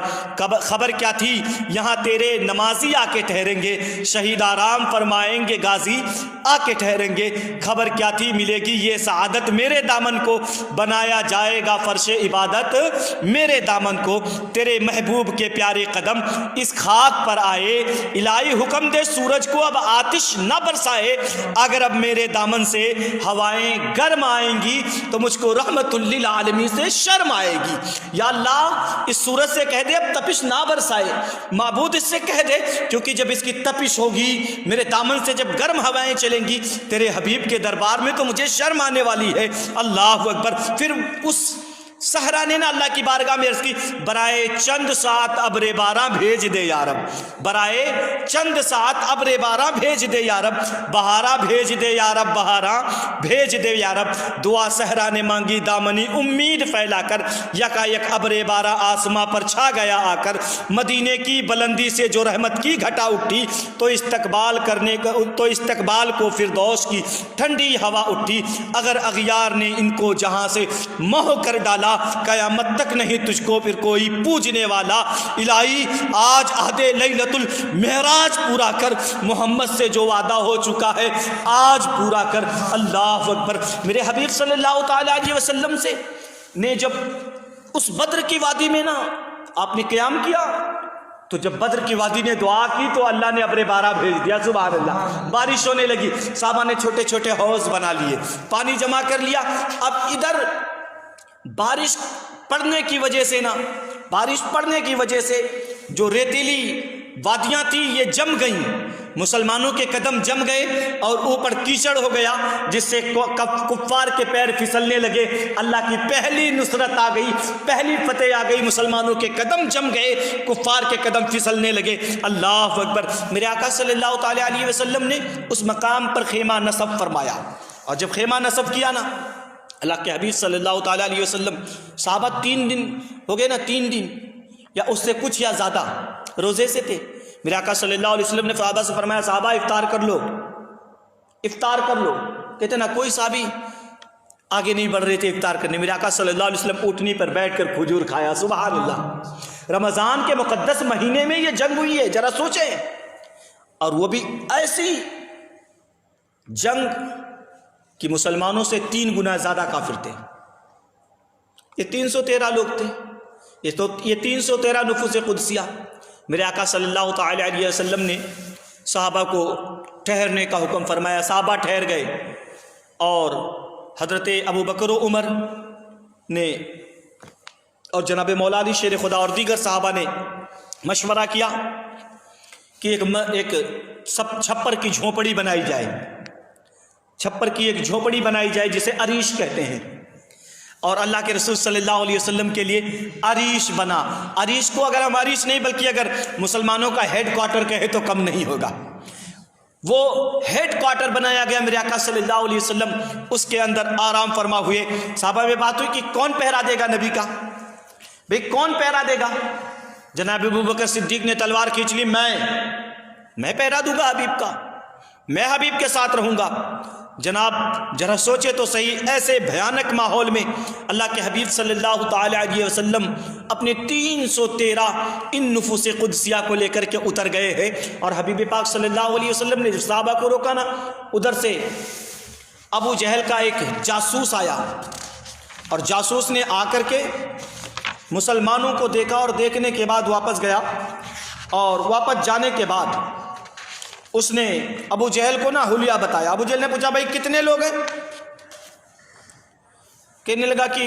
خبر کیا تھی؟ یہاں تیرے نمازی آ کے ٹھہریں گے، شہید آرام فرمائیں گے، غازی آ کے ٹھہریں گے. خبر کیا تھی؟ ملے گی یہ سعادت میرے دامن کو، بنایا جائے گا فرش عبادت میرے دامن کو. تیرے محبوب کے پیارے قدم اس خاک پر آئے، الہی حکم حکم دے سورج کو اب آتش نہ برسائے، اگر اب میرے دامن سے ہوائیں گرم آئیں گی تو مجھ کو رحمت للعالمین سے شرم آئے گی۔ یا اللہ اس سورج سے کہہ دے اب تپش نہ برسائے، معبود اس سے کہہ دے کیونکہ جب اس کی تپش ہوگی، میرے دامن سے جب گرم ہوائیں چلیں گی تیرے حبیب کے دربار میں تو مجھے شرم آنے والی ہے۔ اللہ اکبر۔ پھر اس صحرا نے نا اللہ کی بارگاہ میں عرض کی، برائے چند ساعت ابر بارہ بھیج دے یا رب، برائے چند ساعت ابر بارہ بھیج دے یا رب، بہارا بھیج دے یا رب، بہارا بھیج دے یا رب۔ دعا صحرا نے مانگی دامنی امید پھیلا کر، یکا یک ابر بارہ آسماں پر چھا گیا آ کر، مدینے کی بلندی سے جو رحمت کی گھٹا اٹھی تو استقبال کو فردوس کی ٹھنڈی ہوا اٹھی۔ اگر اغیار نے ان کو جہاں سے محو کر ڈالا، قیامت تک نہیں تجھ کو پھر کوئی پوجنے والا۔ الہی آج عہد لیلۃ المعراج پورا کر، محمد سے جو وعدہ ہو چکا ہے آج پورا کر۔ اللہ اکبر۔ میرے حبیب صلی اللہ تعالی علیہ وسلم سے نے جب اس بدر کی وادی میں نا آپ نے قیام کیا تو جب بدر کی وادی نے دعا کی تو اللہ نے ابر بارہ بھیج دیا۔ سبحان اللہ۔ بارش ہونے لگی، صحابہ نے چھوٹے چھوٹے حوض بنا لیے، پانی جمع کر لیا۔ اب ادھر بارش پڑنے کی وجہ سے نا، بارش پڑنے کی وجہ سے جو ریتیلی وادیاں تھیں یہ جم گئیں، مسلمانوں کے قدم جم گئے اور اوپر کیچڑ ہو گیا جس سے کفار کے پیر پھسلنے لگے۔ اللہ کی پہلی نصرت آ گئی، پہلی فتح آ گئی، مسلمانوں کے قدم جم گئے، کفار کے قدم پھسلنے لگے۔ اللہ اکبر۔ میرے آقا صلی اللہ تعالی علیہ وسلم نے اس مقام پر خیمہ نصب فرمایا، اور جب خیمہ نصب کیا نا اللہ کے حبیب صلی اللہ تعالی علیہ وسلم، صحابہ 3 دن ہو گئے نا، 3 دن یا اس سے کچھ یا زیادہ روزے سے تھے۔ میرے آقا صلی اللہ علیہ وسلم نے صحابہ سے فرمایا صحابہ افطار کر لو، افطار کر لو۔ کہتے نا کوئی صحابی آگے نہیں بڑھ رہے تھے افطار کرنے۔ میرے آقا صلی اللہ علیہ وسلم اونٹنی پر بیٹھ کر کھجور کھایا۔ سبحان اللہ۔ رمضان کے مقدس مہینے میں یہ جنگ ہوئی ہے، ذرا سوچیں، اور وہ بھی ایسی جنگ کہ مسلمانوں سے 3 گنا زیادہ کافر تھے۔ یہ 313 لوگ تھے، یہ 313 نفوس قدسیہ۔ میرے آقا صلی اللہ تعالی علیہ وسلم نے صحابہ کو ٹھہرنے کا حکم فرمایا، صحابہ ٹھہر گئے، اور حضرت ابو بکر و عمر نے اور جناب مولا علی شیر خدا اور دیگر صحابہ نے مشورہ کیا کہ ایک چھپر کی جھونپڑی بنائی جائے، چھپر کی ایک جھونپڑی بنائی جائے جسے عریش کہتے ہیں، اور اللہ کے رسول صلی اللہ علیہ وسلم کے لیے عریش بنا۔ عریش کو اگر ہم عریش نہیں بلکہ اگر مسلمانوں کا ہیڈ کوارٹر کہے تو کم نہیں ہوگا، وہ ہیڈ کوارٹر بنایا گیا۔ میرے آقا صلی اللہ علیہ وسلم اس کے اندر آرام فرما ہوئے۔ صحابہ میں بات ہوئی کہ کون پہرا دے گا نبی کا، بھئی کون پہرا دے گا؟ جناب ابو بکر صدیق نے تلوار کھینچ لی، میں پہرا دوں گا حبیب کا، میں حبیب کے ساتھ رہوں گا۔ جناب ذرا سوچے تو صحیح، ایسے بھیانک ماحول میں اللہ کے حبیب صلی اللہ تعالی علیہ وسلم اپنے 313 ان نفوس قدسیہ کو لے کر کے اتر گئے ہیں، اور حبیب پاک صلی اللہ علیہ وسلم نے صحابہ کو روکا نا، ادھر سے ابو جہل کا ایک جاسوس آیا، اور جاسوس نے آ کر کے مسلمانوں کو دیکھا، اور دیکھنے کے بعد واپس گیا، اور واپس جانے کے بعد اس نے ابو جہل کو نا حلیہ بتایا۔ ابو جہل نے پوچھا بھائی کتنے لوگ ہیں؟ کہنے لگا کہ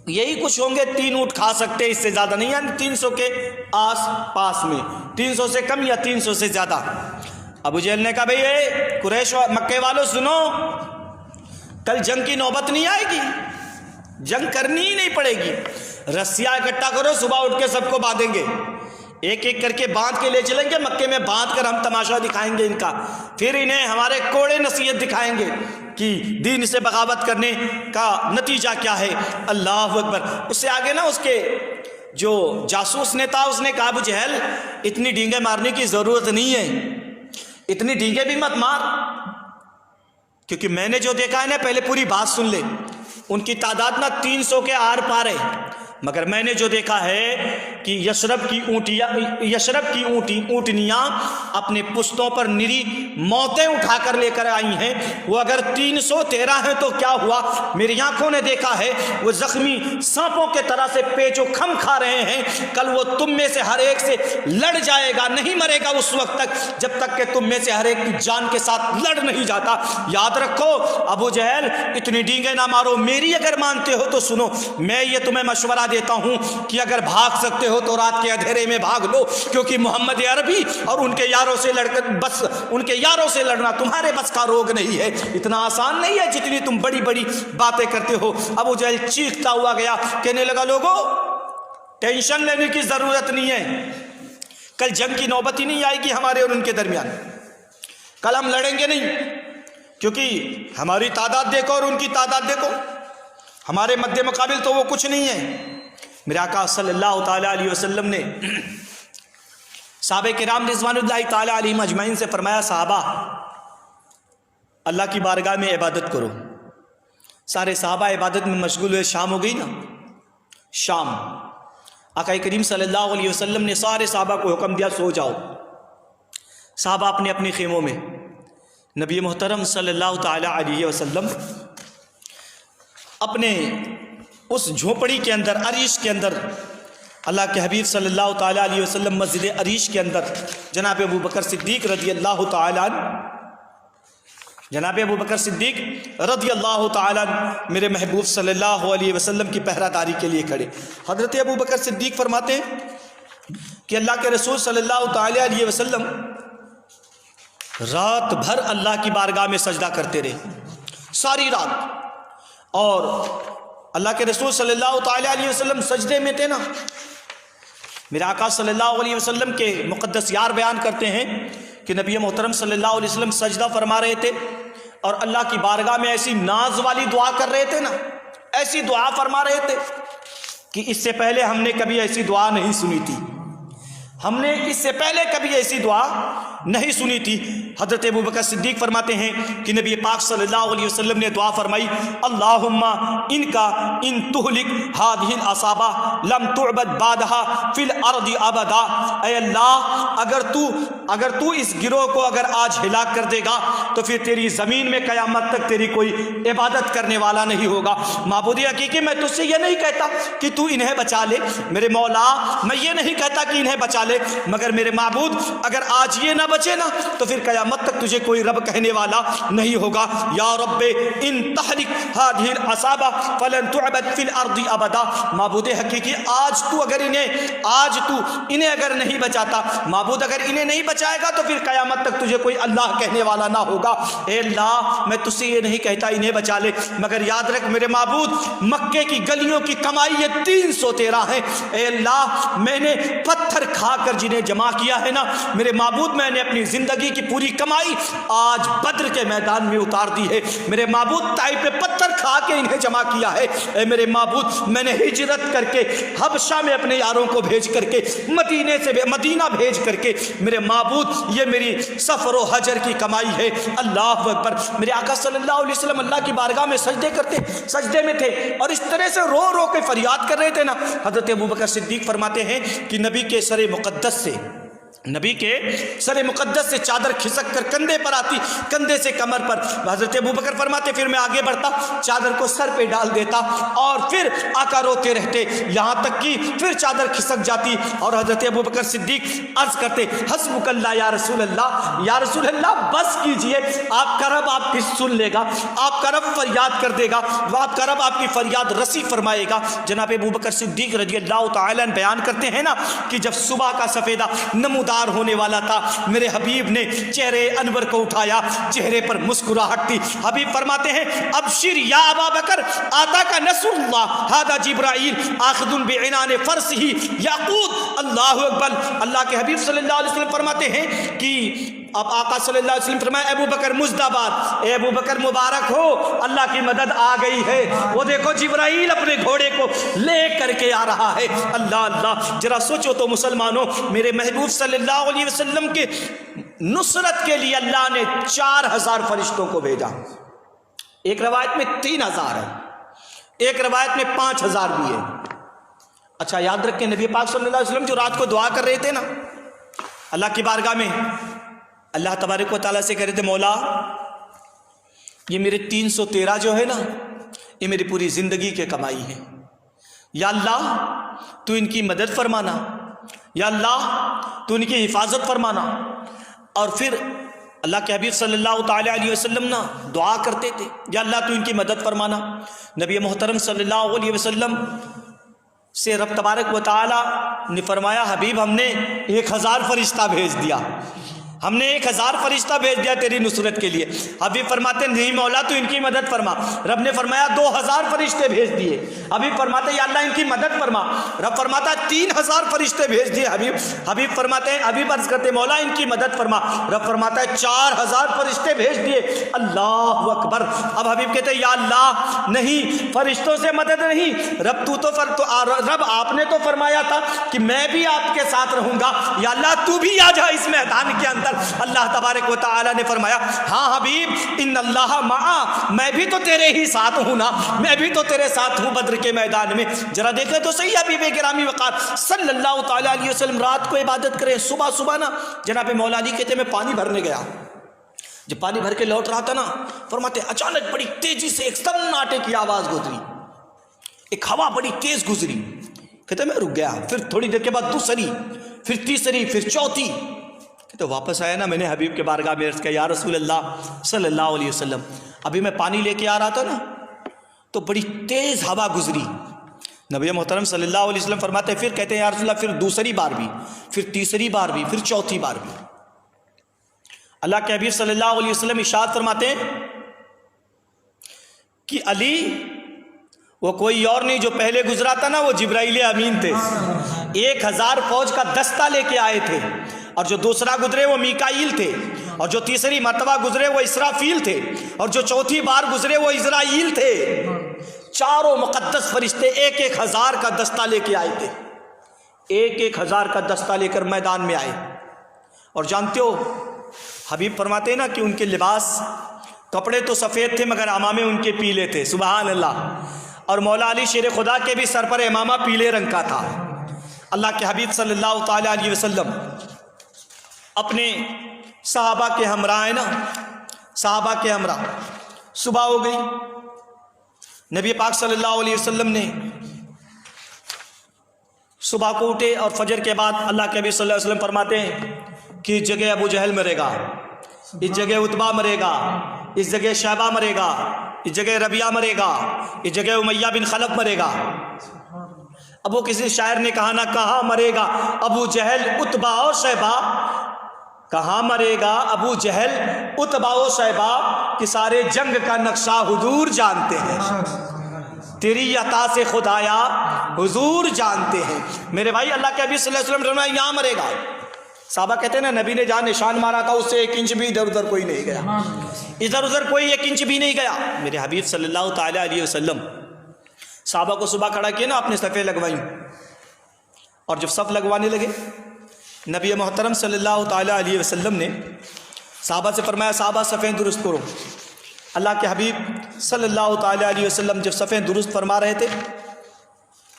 یہی کچھ ہوں گے، 3 اونٹ کھا سکتے، اس سے زیادہ نہیں، یعنی 300 کے آس پاس میں، 300 سے کم یا 300 سے زیادہ۔ ابو جہل نے کہا بھائی اے قریش مکے والوں سنو، کل جنگ کی نوبت نہیں آئے گی، جنگ کرنی ہی نہیں پڑے گی، رسیاں اکٹھا کرو، صبح اٹھ کے سب کو باندھیں گے، ایک ایک کر کے باندھ کے لے چلیں گے، مکے میں باندھ کر ہم تماشا دکھائیں گے ان کا، پھر انہیں ہمارے کوڑے نصیحت دکھائیں گے کہ دین سے بغاوت کرنے کا نتیجہ کیا ہے۔ اللہ اکبر۔ اس سے آگے نا اس کے جو جاسوس نے تھا اس نے کہا ابو جہل اتنی ڈینگے مارنے کی ضرورت نہیں ہے، اتنی ڈینگے بھی مت مار، کیونکہ میں نے جو دیکھا ہے نا، پہلے پوری بات سن لے۔ ان کی تعداد نہ 300 کے آر پار ہے، مگر میں نے جو دیکھا ہے کہ یشرب کی اونٹنیاں اپنے پشتوں پر نری موتیں اٹھا کر لے کر آئی ہیں۔ وہ اگر 313 ہیں تو کیا ہوا، میری آنکھوں نے دیکھا ہے وہ زخمی سانپوں کے طرح سے پیچ و خم کھا رہے ہیں۔ کل وہ تم میں سے ہر ایک سے لڑ جائے گا، نہیں مرے گا اس وقت تک جب تک کہ تم میں سے ہر ایک کی جان کے ساتھ لڑ نہیں جاتا۔ یاد رکھو ابو جہل، اتنی ڈینگیں نہ مارو، میری اگر مانتے ہو تو سنو، میں یہ تمہیں مشورہ دیتا ہوں کہ اگر بھاگ سکتے ہو تو رات کے اندھیرے میں بھاگ لو، کیونکہ محمد عربی اور ان کے یاروں سے لڑنا تمہارے بس کا روگ نہیں ہے، اتنا آسان نہیں ہے جتنی تم بڑی بڑی باتیں کرتے ہو۔ ابو جہل چیختا ہوا گیا، کہنے لگا لوگوں ٹینشن لینے کی ضرورت نہیں ہے، کل جنگ کی نوبت ہی نہیں آئے گی ہمارے اور ان کے درمیان، کل ہم لڑیں گے نہیں، کیونکہ ہماری تعداد دیکھو اور ان کی تعداد دیکھو، ہمارے مد مقابل تو وہ کچھ نہیں ہے۔ میرے آقا صلی اللہ تعالیٰ علیہ وسلم نے صحابہ کرام رضوان اللہ تعالیٰ علیہم اجمعین سے فرمایا، صحابہ اللہ کی بارگاہ میں عبادت کرو۔ سارے صحابہ عبادت میں مشغول ہوئے، شام ہو گئی نا، شام آقا کریم صلی اللہ علیہ وسلم نے سارے صحابہ کو حکم دیا سو جاؤ۔ صحابہ اپنے اپنے خیموں میں، نبی محترم صلی اللہ تعالیٰ علیہ وسلم اپنے اس جھوپڑی کے اندر، عریش کے اندر، اللہ کے حبیب صلی اللہ تعالیٰ علیہ وسلم مسجد عریش کے اندر جناب ابو بکر صدیق رضی اللہ تعالیٰ عنہ میرے محبوب صلی اللہ علیہ وسلم کی پہرہ داری کے لیے کھڑے۔ حضرت ابو بکر صدیق فرماتے ہیں کہ اللہ کے رسول صلی اللہ تعالیٰ علیہ وسلم رات بھر اللہ کی بارگاہ میں سجدہ کرتے رہے، ساری رات، اور اللہ کے رسول صلی اللہ تعالیٰ علیہ وسلم سجدے میں تھے نا، میرے آقا صلی اللہ علیہ وسلم کے مقدس یار بیان کرتے ہیں کہ نبی محترم صلی اللہ علیہ وسلم سجدہ فرما رہے تھے اور اللہ کی بارگاہ میں ایسی ناز والی دعا کر رہے تھے نا، ایسی دعا فرما رہے تھے کہ اس سے پہلے ہم نے کبھی ایسی دعا نہیں سنی تھی، ہم نے اس سے پہلے کبھی ایسی دعا نہیں سنی تھی۔ حضرت ابو بکر صدیق فرماتے ہیں کہ نبی پاک صلی اللہ علیہ وسلم نے دعا فرمائی، اللہم ان تہلک ہذہ العصابہ لم تعبد بعدها فی الارض ابدا، اے اللہ اگر تو اس گروہ کو اگر آج ہلاک کر دے گا تو پھر تیری زمین میں قیامت تک تیری کوئی عبادت کرنے والا نہیں ہوگا۔ معبود حقیقی، میں تجھ سے یہ نہیں کہتا کہ تو انہیں بچا لے میرے مولا، میں یہ نہیں کہتا کہ انہیں بچا لے، مگر میرے معبود اگر آج یہ نہ بچے نا تو پھر قیامت تک تجھے کوئی رب کہنے والا نہیں ہوگا۔ یا رب ان تحرک هذه العصابہ فلن تعبد فی الارض ابدا، معبود حقیقی آج تو انہیں اگر نہیں بچاتا، معبود اگر انہیں نہیں بچائے گا تو پھر قیامت تک تجھے کوئی اللہ کہنے والا نہ ہوگا۔ اے اللہ میں تجھ سے یہ نہیں کہتا انہیں بچا لے، مگر یاد رکھ میرے معبود مکے کی گلیوں کی کمائی یہ 313 ہے، اے اللہ میں نے پتھر کھا کر جنہیں جمع کیا ہے نا میرے معبود، میں نے اپنی زندگی کی پوری کمائی آج بدر کے میدان میں اتار دی ہے، میرے معبود طائف پہ پتھر کھا کے انہیں جمع کیا ہے، اے میرے معبود میں نے ہجرت کر کے حبشہ میں اپنے یاروں کو بھیج کر کے مدینہ بھیج کر کے میرے معبود یہ میری سفر و حجر کی کمائی ہے۔ اللہ اکبر۔ میرے آقا صلی اللہ علیہ وسلم اللہ کی بارگاہ میں سجدے میں تھے اور اس طرح سے رو رو کے فریاد کر رہے تھے نا، حضرت ابو بکر صدیق فرماتے ہیں کہ نبی کے سر مقدس سے چادر کھسک کر کندھے پر آتی، کندھے سے کمر پر، حضرت ابو بکر فرماتے پھر میں آگے بڑھتا، چادر کو سر پہ ڈال دیتا اور پھر آقا روتے رہتے یہاں تک کہ پھر چادر کھسک جاتی اور حضرت ابو بکر صدیق عرض کرتے حسبک اللہ یا رسول اللہ، یا رسول اللہ بس کیجئے، آپ کا رب آپ کی سن لے گا، آپ کا رب فریاد کر دے گا، آپ کا رب آپ کی فریاد رسی فرمائے گا۔ جناب ابو بکر صدیق رضی اللہ تعالیٰ بیان کرتے ہیں نا کہ جب صبح کا سفیدہ نمودار ہونے والا تھا، میرے حبیب نے چہرے انور کو اٹھایا، چہرے پر مسکراہٹ تھی، حبیب فرماتے ہیں ابشر یا ابا بکر آتا کا نصر اللہ ھذا جبرائیل آخذ بعنان فرسہ یقود۔ اللہ اکبر۔ اللہ کے حبیب صلی اللہ علیہ وسلم فرماتے ہیں کہ اب آقا صلی اللہ علیہ وسلم فرمایا ابو بکر مزدباد، اے ابو بکر مبارک ہو، اللہ کی مدد آ گئی ہے، وہ دیکھو جبرائیل اپنے گھوڑے کو لے کر کے آ رہا ہے۔ اللہ اللہ، ذرا سوچو تو مسلمانوں، میرے محبوب صلی اللہ علیہ وسلم کے نصرت کے لیے اللہ نے 4000 فرشتوں کو بھیجا، ایک روایت میں 3000 ہے، ایک روایت میں 5000 بھی ہے۔ اچھا یاد رکھیں نبی پاک صلی اللہ علیہ وسلم جو رات کو دعا کر رہے تھے نا اللہ کی بارگاہ میں، اللہ تبارک و تعالیٰ سے کہہ رہے تھے مولا یہ میرے 313 جو ہے نا یہ میری پوری زندگی کے کمائی ہے، یا اللہ تو ان کی مدد فرمانا، یا اللہ تو ان کی حفاظت فرمانا۔ اور پھر اللہ کے حبیب صلی اللہ تعالیٰ علیہ وسلم نا دعا کرتے تھے یا اللہ تو ان کی مدد فرمانا۔ نبی محترم صلی اللہ علیہ وسلم سے رب تبارک و تعالیٰ نے فرمایا حبیب ہم نے 1000 فرشتہ بھیج دیا، ہم نے 1000 فرشتہ بھیج دیا تیری نصرت کے لیے۔ حبیب فرماتے نہیں مولا تو ان کی مدد فرما۔ رب نے فرمایا 2000 فرشتے بھیج دیے۔ حبیب فرماتے یا اللہ ان کی مدد فرما۔ رب فرماتا 3000 فرشتے بھیج دیے۔ حبیب فرماتے ہیں حبیب عرض کرتے مولا ان کی مدد فرما۔ رب فرماتا ہے 4000 فرشتے بھیج دیے۔ اللہ اکبر۔ اب حبیب کہتے ہیں یا اللہ نہیں فرشتوں سے مدد نہیں، رب آپ نے تو فرمایا تھا کہ میں بھی آپ کے ساتھ رہوں گا، یا اللہ تو بھی آ جا اس میدان کے اندر۔ اللہ تبارک و تعالیٰ نے فرمایا ہاں حبیب ان اللہ معا، میں بھی تو تیرے ہی ساتھ ہوں نا، میں بھی تو تیرے ساتھ ہوں بدر کے میدان میں۔ ذرا دیکھیں تو صحیح حبیب گرامی وقار صلی اللہ تعالیٰ علیہ وسلم رات کو عبادت کریں، صبح نا جناب مولا علی کہتے میں پانی بھرنے گیا، جب پانی بھر کے لوٹ رہا تھا نا فرماتے اچانک بڑی تیزی سے ایک سناٹے کی آواز گزری، ایک ہوا بڑی تیز گزری، کہتے میں رک گیا، پھر تھوڑی دیر کے بعد دوسری، پھر تیسری، پھر چوتھی، تو واپس آیا نا میں نے حبیب کے بارگاہ میں عرض کیا یا رسول اللہ صلی اللہ علیہ وسلم ابھی میں پانی لے کے آ رہا تھا نا تو بڑی تیز ہوا گزری۔ نبی محترم صلی اللہ علیہ وسلم فرماتے ہیں پھر کہتے ہیں یا رسول اللہ پھر دوسری بار بھی، پھر تیسری بار بھی، پھر چوتھی بار بھی۔ اللہ کے حبیب صلی اللہ علیہ وسلم ارشاد فرماتے ہیں کہ علی وہ کوئی اور نہیں جو پہلے گزرا تھا نا وہ جبرائیل امین تھے، 1000 فوج کا دستہ لے کے آئے تھے، اور جو دوسرا گزرے وہ میکائیل تھے، اور جو تیسری مرتبہ گزرے وہ اسرافیل تھے، اور جو چوتھی بار گزرے وہ اسرائیل تھے۔ چاروں مقدس فرشتے 1000 کا دستہ لے کے آئے تھے، 1000 کا دستہ لے کر میدان میں آئے۔ اور جانتے ہو حبیب فرماتے ہیں نا کہ ان کے لباس کپڑے تو سفید تھے مگر امامے ان کے پیلے تھے، سبحان اللہ۔ اور مولا علی شیر خدا کے بھی سر پر امامہ پیلے رنگ کا تھا۔ اللہ کے حبیب صلی اللہ تعالیٰ علیہ وسلم اپنے صحابہ کے ہمراہ نا، صحابہ کے ہمراہ صبح ہو گئی، نبی پاک صلی اللہ علیہ وسلم نے صبح کو اٹھے اور فجر کے بعد اللہ کے نبی صلی اللہ علیہ وسلم فرماتے ہیں کہ اس جگہ ابو جہل مرے گا، اس جگہ عتبہ مرے گا، اس جگہ شیبہ مرے گا، اس جگہ ربیعہ مرے گا، اس جگہ امیہ بن خلف مرے گا۔ اب وہ کسی شاعر نے کہا نا کہاں مرے گا ابو جہل عتبہ اور شیبہ، کہاں مرے گا ابو جہل عتبہ و شیبہ، کہ سارے جنگ کا نقشہ حضور جانتے ہیں، تیری عطا سے خدایا حضور جانتے ہیں۔ میرے بھائی اللہ کے نبی صلی اللہ علیہ وسلم فرمایا یہاں مرے گا۔ صحابہ کہتے ہیں نا نبی نے جہاں نشان مارا تھا اس سے 1 انچ بھی ادھر ادھر کوئی نہیں گیا، ادھر ادھر کوئی 1 انچ بھی نہیں گیا۔ میرے حبیب صلی اللہ تعالیٰ علیہ وسلم صحابہ کو صبح کھڑا کیا نا، اپنے صفیں لگوائیں، اور جب صف لگوانے لگے نبی محترم صلی اللہ تعالیٰ علیہ وسلم نے صحابہ سے فرمایا صحابہ صفیں درست کرو۔ اللہ کے حبیب صلی اللہ تعالیٰ علیہ وسلم جب صفیں درست فرما رہے تھے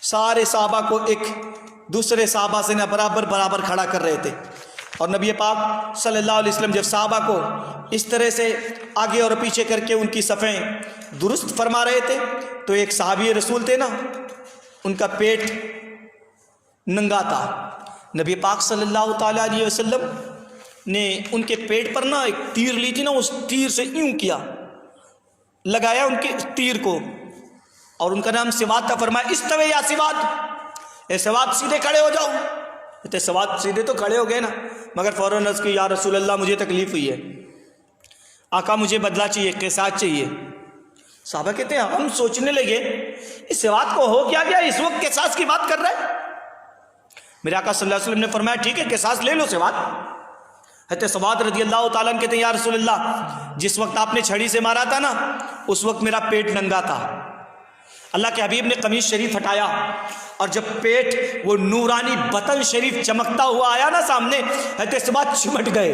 سارے صحابہ کو ایک دوسرے صحابہ سے نہ برابر کھڑا کر رہے تھے، اور نبی پاک صلی اللہ علیہ وسلم جب صحابہ کو اس طرح سے آگے اور پیچھے کر کے ان کی صفیں درست فرما رہے تھے تو ایک صحابی رسول تھے نا ان کا پیٹ ننگا تھا۔ نبی پاک صلی اللہ تعالیٰ علیہ وسلم نے ان کے پیٹ پر نا ایک تیر لی تھی نا، اس تیر سے یوں کیا، لگایا ان کے تیر کو، اور ان کا نام سواد تھا۔ فرمایا استوے یا سواد، اے سواد سیدھے کھڑے ہو جاؤ۔ کہتے سواد سیدھے تو کھڑے ہو گئے نا، مگر فوراً عرض کی یا رسول اللہ مجھے تکلیف ہوئی ہے، آقا مجھے بدلہ چاہیے، قصاص چاہیے۔ صحابہ کہتے ہیں ہم سوچنے لگے اس سواد کو ہو کیا گیا، اس وقت قصاص کی بات کر رہے ہیں۔ میرے آقا صلی اللہ علیہ وسلم نے فرمایا ٹھیک ہے قصاص لے لو سواد۔ حضرت سواد رضی اللہ تعالیٰ عنہ کہتے ہیں یا رسول اللہ جس وقت آپ نے چھڑی سے مارا تھا نا اس وقت میرا پیٹ ننگا تھا۔ اللہ کے حبیب نے قمیص شریف ہٹایا، اور جب پیٹ وہ نورانی بطن شریف چمکتا ہوا آیا نا سامنے، حضرت سواد چمٹ گئے،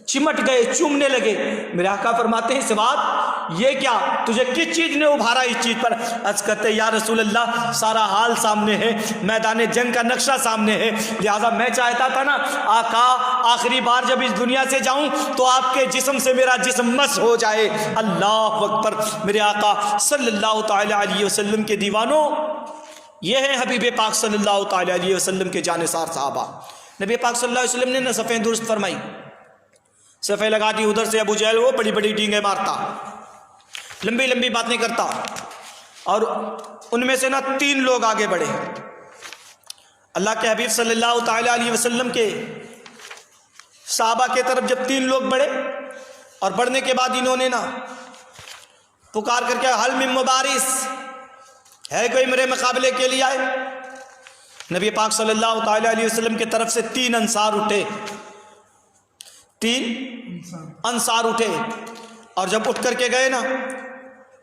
چمٹ گئے, چومنے لگے. میرے آقا فرماتے ہیں اس بات یہ کیا, تجھے کس چیز نے ابھارا اس چیز پر؟ عرض کرتے یا رسول اللہ سارا حال سامنے ہے, میدان جنگ کا نقشہ سامنے ہے, لہٰذا میں چاہتا تھا نا آقا آخری بار جب اس دنیا سے جاؤں تو آپ کے جسم سے میرا جسم مس ہو جائے. اللہ اکبر. میرے آقا صلی اللہ تعالی علیہ وسلم کے دیوانوں, یہ ہیں حبیب پاک صلی اللہ تعالی علیہ وسلم کے جانثار صحابہ. نبی پاک صلی اللہ علیہ وسلم نے نہ صفیں درست فرمائی, صفیں لگا دی, ادھر سے ابو جہل وہ بڑی بڑی ڈینگیں مارتا, لمبی لمبی باتیں کرتا, اور ان میں سے نہ 3 لوگ آگے بڑھے. اللہ کے حبیب صلی اللہ تعالی علیہ وسلم کے صحابہ کے طرف جب 3 لوگ بڑھے, اور بڑھنے کے بعد انہوں نے نا پکار کر کے حل من مبارس, ہے کوئی میرے مقابلے کے لیے آئے؟ نبی پاک صلی اللہ تعالی علیہ وسلم کی طرف سے 3 انصار اٹھے, 3 انصار اٹھے, اور جب اٹھ کر کے گئے نا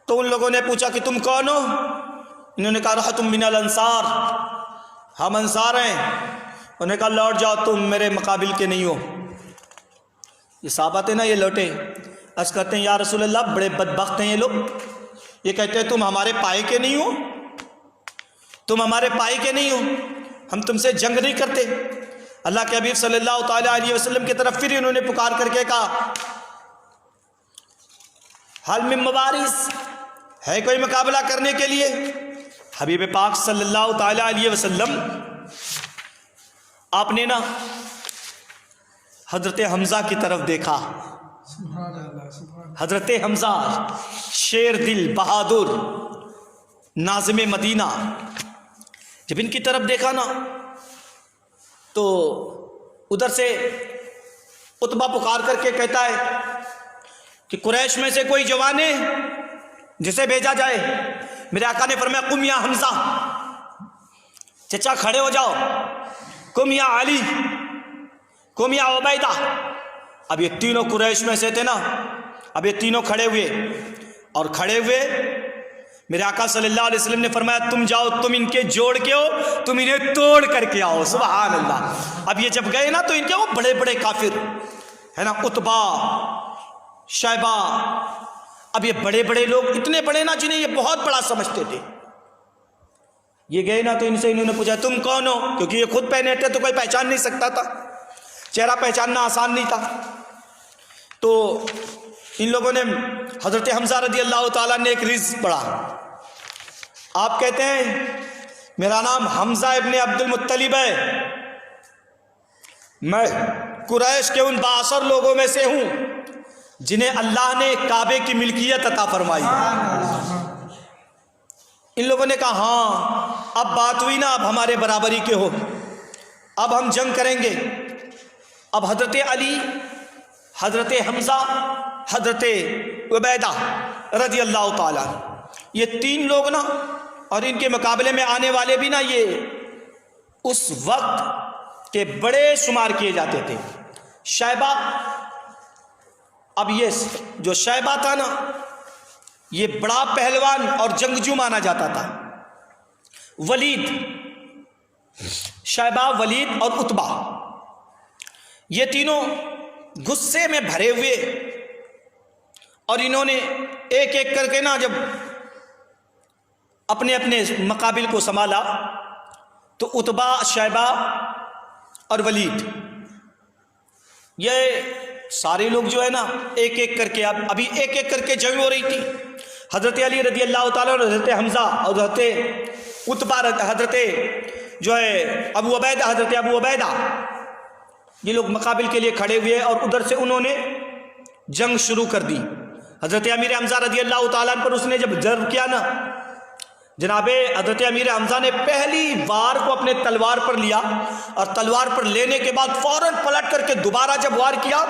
تو ان لوگوں نے پوچھا کہ تم کون ہو؟ انہوں نے کہا رحتم من الانصار, ہم انصار ہیں. انہوں نے کہا لوٹ جاؤ, تم میرے مقابل کے نہیں ہو. یہ صحابہ تھے نا, یہ لوٹے. عرض کرتے ہیں یا رسول اللہ بڑے بدبخت ہیں یہ لوگ, یہ کہتے ہیں تم ہمارے پائے کے نہیں ہو, تم ہمارے پائے کے نہیں ہو, ہم تم سے جنگ نہیں کرتے. اللہ کے حبیب صلی اللہ تعالی علیہ وسلم کی طرف پھر انہوں نے پکار کر کے کہا حل من مبارس, ہے کوئی مقابلہ کرنے کے لیے؟ حبیب پاک صلی اللہ تعالی علیہ وسلم آپ نے نا حضرت حمزہ کی طرف دیکھا. حضرت حمزہ شیر دل بہادر ناظم مدینہ, جب ان کی طرف دیکھا نا تو ادھر سے عتبہ پکار کر کے کہتا ہے کہ قریش میں سے کوئی جوان ہے جسے بھیجا جائے. میرے آقا نے فرمایا قم یا حمزہ, چچا کھڑے ہو جاؤ. قم یا علی, قم یا عبیدہ. اب یہ تینوں قریش میں سے تھے نا, اب یہ تینوں کھڑے ہوئے, اور کھڑے ہوئے میرے آقا صلی اللہ علیہ وسلم نے فرمایا تم جاؤ, تم ان کے جوڑ کے ہو, تم انہیں توڑ کر کے آؤ. سبحان اللہ. اب یہ جب گئے نا تو ان کے وہ بڑے بڑے کافر ہے نا, عتبہ, شیبہ, اب یہ بڑے بڑے لوگ, اتنے بڑے نا جنہیں یہ بہت بڑا سمجھتے تھے, یہ گئے نا تو ان سے انہوں نے پوچھا تم کون ہو, کیونکہ یہ خود پہنے تھے تو کوئی پہچان نہیں سکتا تھا, چہرہ پہچاننا آسان نہیں تھا. تو ان لوگوں نے حضرت حمزہ رضی اللہ تعالیٰ نے ایک رز پڑھا. آپ کہتے ہیں میرا نام حمزہ ابن عبد المطلب ہے, میں قریش کے ان بااثر لوگوں میں سے ہوں جنہیں اللہ نے کعبے کی ملکیت عطا فرمائی. ان لوگوں نے کہا ہاں اب بات ہوئی نا, اب ہمارے برابری کے ہو, اب ہم جنگ کریں گے. اب حضرت علی, حضرت حمزہ, حضرت عبیدہ رضی اللہ تعالیٰ, یہ 3 لوگ نا, اور ان کے مقابلے میں آنے والے بھی نا یہ اس وقت کے بڑے شمار کیے جاتے تھے. شیبہ, اب یہ جو شیبہ تھا نا یہ بڑا پہلوان اور جنگجو مانا جاتا تھا. ولید, شیبہ, ولید اور عتبہ, یہ تینوں غصے میں بھرے ہوئے, اور انہوں نے ایک ایک کر کے نا جب اپنے اپنے مقابل کو سنبھالا تو عتبہ, شیبہ اور ولید, یہ سارے لوگ جو ہے نا ایک ایک کر کے, ابھی ایک ایک کر کے جنگ ہو رہی تھی. حضرت علی رضی اللہ تعالیٰ اور حضرت حمزہ اور حضرت عتبہ, حضرت جو ہے ابو عبیدہ, حضرت ابو عبیدہ, یہ لوگ مقابل کے لیے کھڑے ہوئے, اور ادھر سے انہوں نے جنگ شروع کر دی. حضرت امیر حمزہ رضی اللہ تعالیٰ پر اس نے جب ضرب کیا نا, جناب حضرت امیر حمزہ نے پہلی وار کو اپنے تلوار پر لیا, اور تلوار پر لینے کے بعد فوراً پلٹ کر کے دوبارہ جب وار کیا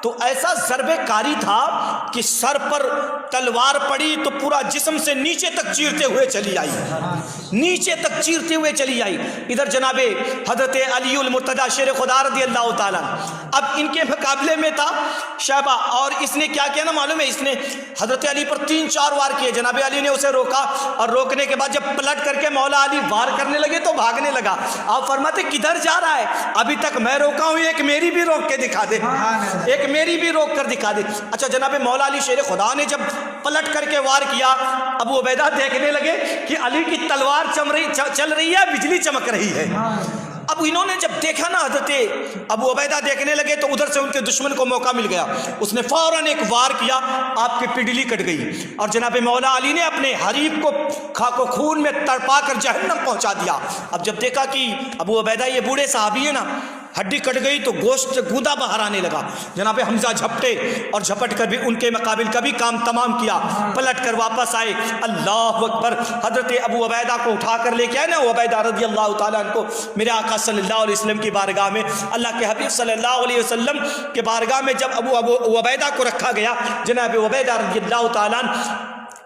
تو ایسا ضربے کاری تھا کہ سر پر تلوار پڑی تو پورا جسم سے نیچے تک چیرتے ہوئے چلی آئی, نیچے تک چیرتے ہوئے چلی آئی. ادھر جناب حضرت علی المرتضیٰ شیر خدا رضی اللہ تعالیٰ, اب ان کے مقابلے میں تھا شیبہ, اور اس نے کیا کیا نا معلوم ہے, اس نے حضرت علی پر 3-4 وار کیے. جناب علی نے اسے روکا, اور روکنے کے بعد جب پلٹ کر کے مولا علی وار کرنے لگے تو بھاگنے لگا. آپ فرماتے کدھر جا رہا ہے؟ ابھی تک میں روکا ہوں, ایک میری بھی روک کے دکھا دے, ایک میری بھی روک کر دکھا دے. اچھا جناب مولا علی شیر خدا نے جب پلٹ کر کے وار کیا, ابو عبیدہ دیکھنے لگے کہ علی کی تلوار چل رہی ہے, بجلی چمک رہی ہے. اب انہوں نے جب دیکھا نا, حضرت ابو عبیدہ دیکھنے لگے تو ادھر سے ان کے دشمن کو موقع مل گیا. اس نے فوراً ایک وار کیا, آپ کی پڈلی کٹ گئی اور جناب مولا علی نے اپنے حریف کو خون میں تڑپا کر جہنم پہنچا دیا. اب جب دیکھا کہ ابو عبیدہ یہ بوڑھے صحابی ہیں نا, ہڈی کٹ گئی تو گوشت سے گوندا باہر آنے لگا. جناب حمزہ جھپٹے اور جھپٹ کر بھی ان کے مقابل کبھی کام تمام کیا, پلٹ کر واپس آئے. اللہ اکبر. حضرت ابو عبیدہ کو اٹھا کر لے کے آئے نا, ابو عبیدہ رضی اللہ تعالیٰ عنہ کو میرے آقا صلی اللہ علیہ وسلم کی بارگاہ میں, اللہ کے حبیب صلی اللہ علیہ وسلم کے بارگاہ میں جب ابو عبیدہ کو رکھا گیا, جناب عبیدہ رضی اللہ تعالیٰ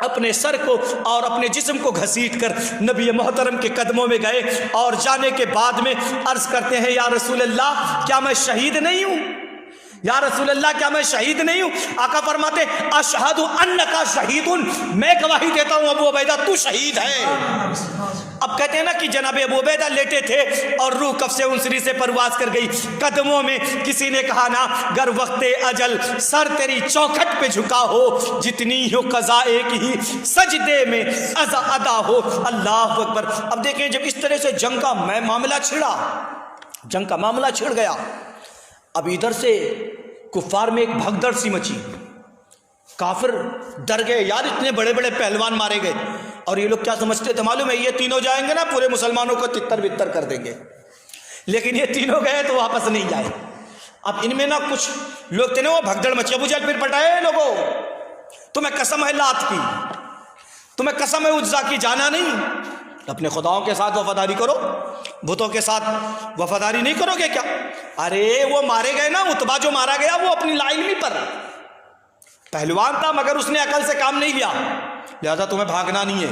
اپنے سر کو اور اپنے جسم کو گھسیٹ کر نبی محترم کے قدموں میں گئے اور جانے کے بعد میں عرض کرتے ہیں, یا رسول اللہ کیا میں شہید نہیں ہوں؟ یا رسول اللہ کیا میں شہید نہیں ہوں؟ آقا فرماتے اشہد انکا شہید, میں گواہی دیتا ہوں ابو عبیدہ تو شہید ہے. اب کہتے ہیں نا کہ جناب ابو عبیدہ لیٹے تھے اور روح کف سے انسری سے پرواز کر گئی. قدموں میں کسی نے کہا نا, گر وقت اجل سر تیری چوکھٹ پہ جھکا ہو, جتنی ہو قضا ایک ہی سجدے میں ادا ہو. اللہ اکبر. اب دیکھیں جب اس طرح سے جنگ کا معاملہ چھڑ گیا, اب ادھر سے کفار میں ایک بھگدڑ سی مچی. کافر ڈر گئے, یار اتنے بڑے بڑے پہلوان مارے گئے, اور یہ لوگ کیا سمجھتے تھے معلوم ہے, یہ تینوں جائیں گے نا پورے مسلمانوں کو تتر بتر کر دیں گے. لیکن یہ تینوں گئے تو واپس نہیں جائے. اب ان میں نا کچھ لوگ تھے نا, وہ بھگدڑ مچی. ابو جہل پھر پٹائے لوگوں, تمہیں قسم ہے لات کی, تمہیں قسم ہے عزا کی, جانا نہیں. اپنے خداؤں کے ساتھ وفاداری کرو, بتوں کے ساتھ وفاداری نہیں کرو گے کیا؟ ارے وہ مارے گئے نا, عتبہ جو مارا گیا وہ اپنی لا علمی پر پہلوان تھا, مگر اس نے عقل سے کام نہیں لیا, لہذا تمہیں بھاگنا نہیں ہے.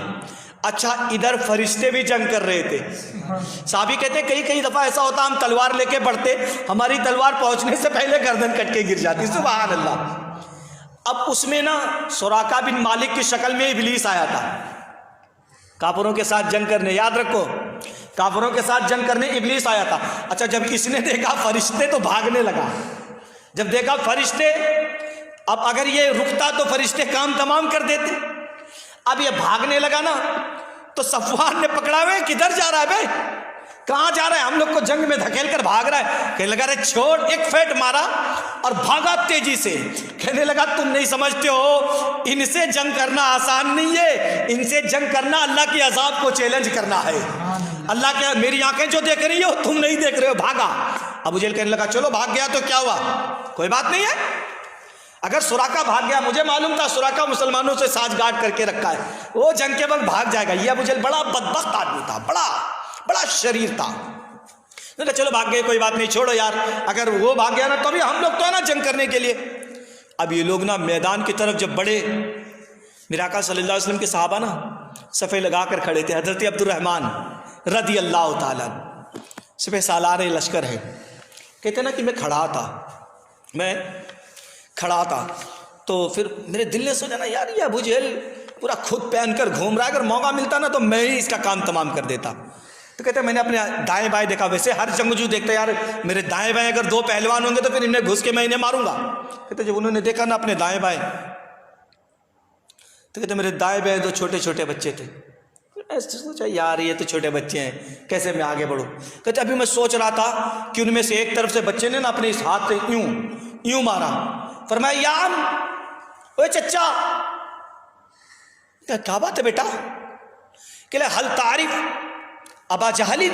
اچھا ادھر فرشتے بھی جنگ کر رہے تھے. صحابی کہتے کئی دفعہ ایسا ہوتا ہم تلوار لے کے بڑھتے, ہماری تلوار پہنچنے سے پہلے گردن کٹ کے گر جاتی. سبحان اللہ. اب اس میں نا سراقہ بن مالک کی شکل میں ابلیس آیا تھا کافروں کے ساتھ جنگ کرنے. یاد رکھو, کافروں کے ساتھ جنگ کرنے ابلیس آیا تھا. اچھا جب اس نے دیکھا فرشتے تو بھاگنے لگا. جب دیکھا فرشتے, اب اگر یہ رکتا تو فرشتے کام تمام کر دیتے. اب یہ بھاگنے لگا نا تو صفوان نے پکڑا ہوئے, کدھر جا رہا ہے بے, کہاں جا رہا ہے, ہم لوگ کو جنگ میں دھکیل کر بھاگ رہا ہے. کہنے لگا رے چھوڑ, ایک فیٹ مارا اور بھاگا تیزی سے. کہنے لگا تم نہیں سمجھتے ہو, ان سے جنگ کرنا آسان نہیں ہے, ان سے جنگ کرنا اللہ کی عذاب کو چیلنج کرنا ہے. اللہ کے, میری آنکھیں جو دیکھ رہی ہو تم نہیں دیکھ رہے ہو. بھاگا. ابو جہل کہنے لگا چلو بھاگ گیا تو کیا ہوا, کوئی بات نہیں ہے. اگر سراقہ بھاگ گیا, مجھے معلوم تھا سراقہ مسلمانوں سے ساجھ گاٹ کر کے رکھا ہے, وہ جنگ کے وقت بھاگ جائے گا. یہ ابو جہل بڑا بدبخت آدمی تھا, بڑا شریر تھا. چلو بھاگ گئے, کوئی بات نہیں, چھوڑو یار, اگر وہ بھاگ گیا نا تو ابھی ہم لوگ تو ہے نا جنگ کرنے کے لیے. اب یہ لوگ نا میدان کی طرف جب بڑے, میرے آقا صلی اللہ علیہ وسلم کے صحابہ نا صفے لگا کر کھڑے تھے. حضرت عبد الرحمن رضی اللہ تعالیٰ صفے سالار لشکر ہے. کہتے نا کہ میں کھڑا تھا تو پھر میرے دل نے سوچا نا, یار یہ ابو جہل پورا خود پہن کر گھوم رہا ہے, اگر موقع ملتا نا تو میں ہی اس کا کام تمام کر دیتا. تو کہتے ہیں میں نے اپنے دائیں بائیں دیکھا. ویسے ہر جنگجو دیکھتا ہے یار میرے دائیں بائیں اگر دو پہلوان ہوں گے تو پھر انہیں گھس کے میں انہیں ماروں گا. کہتے جب انہوں نے دیکھا نا اپنے دائیں بائیں, تو کہتے میرے دائیں بائیں دو چھوٹے چھوٹے بچے تھے. ایسے سوچا یار یہ تو چھوٹے بچے ہیں, کیسے میں آگے بڑھوں. کہتے ابھی میں سوچ رہا تھا کہ ان میں سے ایک طرف سے بچے نے نا اپنے اس ہاتھ سے یوں مارا. فرمایا یام, اوے چچا. کیا بات ہے بیٹا؟ کہ حل تعریف ابا جہل,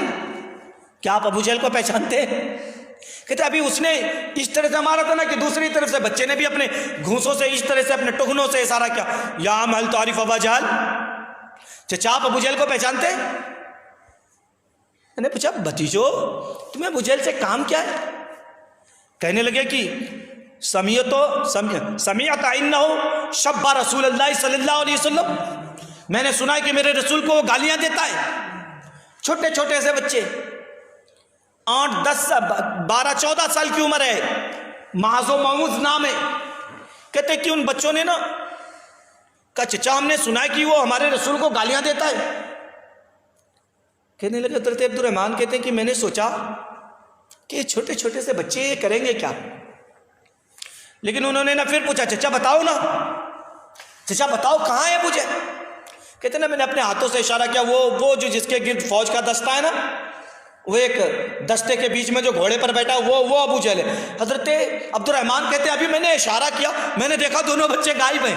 کیا آپ ابو جہل کو پہچانتے ہیں؟ کہتے ابھی اس نے اس طرح سے مارا تھا نا کہ دوسری طرف سے بچے نے بھی اپنے گھونسوں سے اس طرح سے اپنے ٹخنوں سے اشارہ کیا, یا حل تعریف ابا جہل. چچا آپ ابو جہل کو پہچانتے ہیں؟ میں نے پوچھا بھتیجو تمہیں ابو جہل سے کام کیا ہے؟ کہنے لگے کہ سمیعت انہ شب رسول اللہ صلی اللہ علیہ وسلم, میں نے سنا ہے کہ میرے رسول کو وہ گالیاں دیتا ہے. چھوٹے چھوٹے سے بچے, 8 10 12 14 سال کی عمر ہے, معاذ و معوذ نام ہے. کہتے کہ ان بچوں نے نا کہا چچا ہم نے سنا ہے کہ وہ ہمارے رسول کو گالیاں دیتا ہے. کہنے لگے حضرت عبد الرحمن کہتے ہیں کہ میں نے سوچا کہ چھوٹے چھوٹے سے بچے یہ کریں گے کیا، لیکن انہوں نے پھر پوچھا چچا بتاؤ نا، چچا بتاؤ کہاں ہے ابو جہل؟ کہتے ہیں نا میں نے اپنے ہاتھوں سے اشارہ کیا، وہ جو جس کے گرد فوج کا دستہ ہے نا، وہ ایک دستے کے بیچ میں جو گھوڑے پر بیٹھا وہ ابو جہل ہے۔ حضرت عبد الرحمن کہتے ہیں ابھی میں نے اشارہ کیا، میں نے دیکھا دونوں بچے غائب ہیں،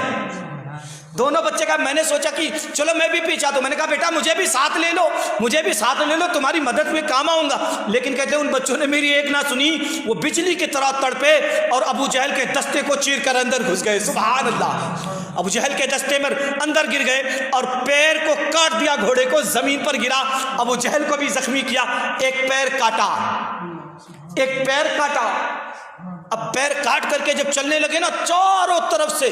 دونوں بچے کا میں نے سوچا کہ چلو میں بھی پیچھا تو میں نے کہا بیٹا مجھے بھی ساتھ لے لو، مجھے بھی ساتھ لے لو، تمہاری مدد میں کام آؤں گا، لیکن کہتے ہیں ان بچوں نے میری ایک نہ سنی، وہ بجلی کی طرح تڑپے اور ابو جہل کے دستے کو چیر کر اندر گھس گئے۔ سبحان اللہ، ابو جہل کے دستے میں اندر گر گئے اور پیر کو کاٹ دیا، گھوڑے کو زمین پر گرا، ابو جہل کو بھی زخمی کیا، ایک پیر کاٹا، ایک پیر کاٹا۔ اب پیر کاٹ کر کے جب چلنے لگے نا، چاروں طرف سے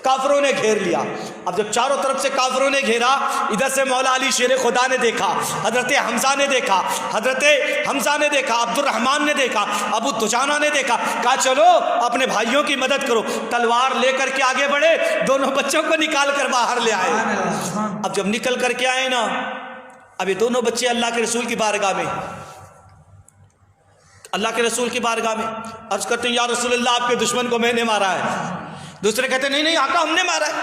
کافروں نے گھیر لیا۔ اب جب چاروں طرف سے کافروں نے گھیرا، ادھر سے مولا علی شیر خدا نے دیکھا، حضرت حمزہ نے دیکھا، حضرت حمزہ نے دیکھا، عبد الرحمن نے دیکھا، ابو دجانہ نے دیکھا، کہا چلو اپنے بھائیوں کی مدد کرو، تلوار لے کر کے آگے بڑھے، دونوں بچوں کو نکال کر باہر لے آئے۔ اب جب نکل کر کے آئے نا، اب یہ دونوں بچے اللہ کے رسول کی بارگاہ میں، اللہ کے رسول کی بارگاہ میں عرض کرتے ہیں یا رسول اللہ آپ کے دشمن کو میں نے مارا ہے۔ دوسرے کہتے ہیں نہیں آقا ہم نے مارا ہے۔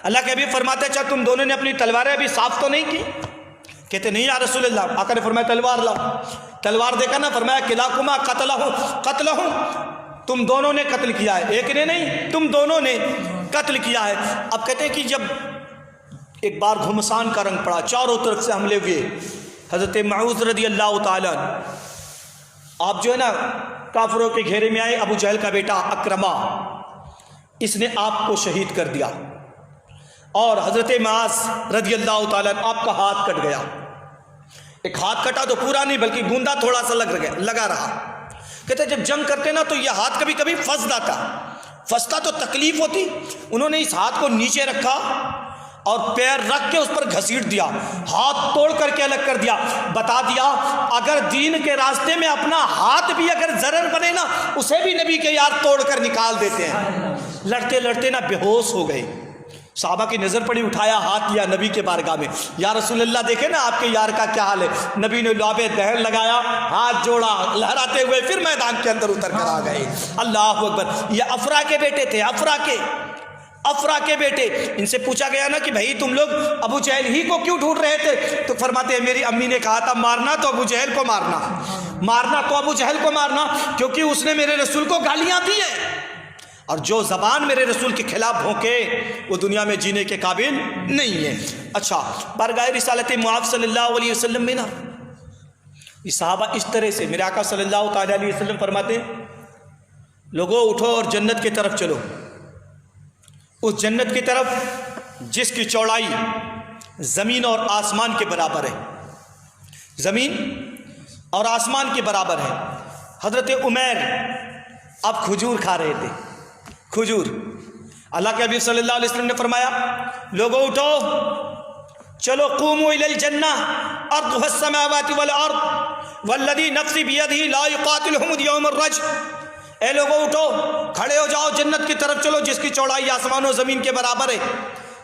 اللہ کے حبیب فرماتے ہیں اچھا تم دونوں نے اپنی تلواریں ابھی صاف تو نہیں کی؟ کہتے نہیں یا رسول اللہ۔ آقا نے فرمایا تلوار لاؤ، تلوار دیکھا نا، فرمایا کلاکما قتلہم، تم دونوں نے قتل کیا ہے، ایک نے نہیں تم دونوں نے قتل کیا ہے۔ اب کہتے ہیں کہ جب ایک بار گھمسان کا رنگ پڑا، چاروں طرف سے حملے ہوئے، حضرت معوذ رضی اللہ تعالیٰ آپ جو ہے نا کافروں کے گھیرے میں آئے، ابو جہل کا بیٹا اکرمہ اس نے آپ کو شہید کر دیا، اور حضرت معاذ رضی اللہ تعالیٰ آپ کا ہاتھ کٹ گیا۔ ایک ہاتھ کٹا تو پورا نہیں بلکہ گوندا تھوڑا سا لگا رہا۔ کہتے جب جنگ کرتے نا تو یہ ہاتھ کبھی کبھی پھنستا تو تکلیف ہوتی، انہوں نے اس ہاتھ کو نیچے رکھا اور پیر رکھ کے اس پر گھسیٹ دیا، ہاتھ توڑ کر کے الگ کر دیا، بتا دیا اگر دین کے راستے میں اپنا ہاتھ بھی اگر ضرر بنے نا، اسے بھی نبی کے یار توڑ کر نکال دیتے ہیں۔ لڑتے لڑتے نا بے ہوش ہو گئے، صحابہ کی نظر پڑی، اٹھایا ہاتھ لیا نبی کے بارگاہ میں، یا رسول اللہ دیکھیں نا آپ کے یار کا کیا حال ہے۔ نبی نے لعاب دہن لگایا، ہاتھ جوڑا، لہراتے ہوئے پھر میدان کے اندر اتر کر آ گئے۔ اللہ اکبر۔ یہ افرا کے بیٹے تھے، افرا کے بیٹے۔ ان سے پوچھا گیا نا کہ بھائی تم لوگ ابو جہل ہی کو کیوں ڈھونڈ رہے تھے؟ تو فرماتے ہیں میری امی نے کہا تھا مارنا تو ابو جہل کو مارنا، مارنا تو ابو جہل کو مارنا، کیونکہ اس نے میرے رسول کو گالیاں دی ہیں، اور جو زبان میرے رسول کے خلاف بھونکے وہ دنیا میں جینے کے قابل نہیں ہے۔ اچھا، بارگاہ رسالت معاف صلی اللہ علیہ وسلم میں نا یہ صحابہ اس طرح سے، میرے آقا صلی اللہ تعالیٰ علیہ وسلم فرماتے ہیں لوگوں اٹھو اور جنت کی طرف چلو، اس جنت کی طرف جس کی چوڑائی زمین اور آسمان کے برابر ہے، زمین اور آسمان کے برابر ہے۔ حضرت عمیر اب کھجور کھا رہے تھے، کھجور۔ اللہ کے حبیب صلی اللہ علیہ وسلم نے فرمایا لوگوں اٹھو چلو، قوموا الی الجنہ ارضها السماوات والارض والذی نفسی بیدہ لا یقاتلہم یوم الرجم۔ اے لوگوں اٹھو، کھڑے ہو جاؤ، جنت کی طرف چلو جس کی چوڑائی آسمان و زمین کے برابر ہے۔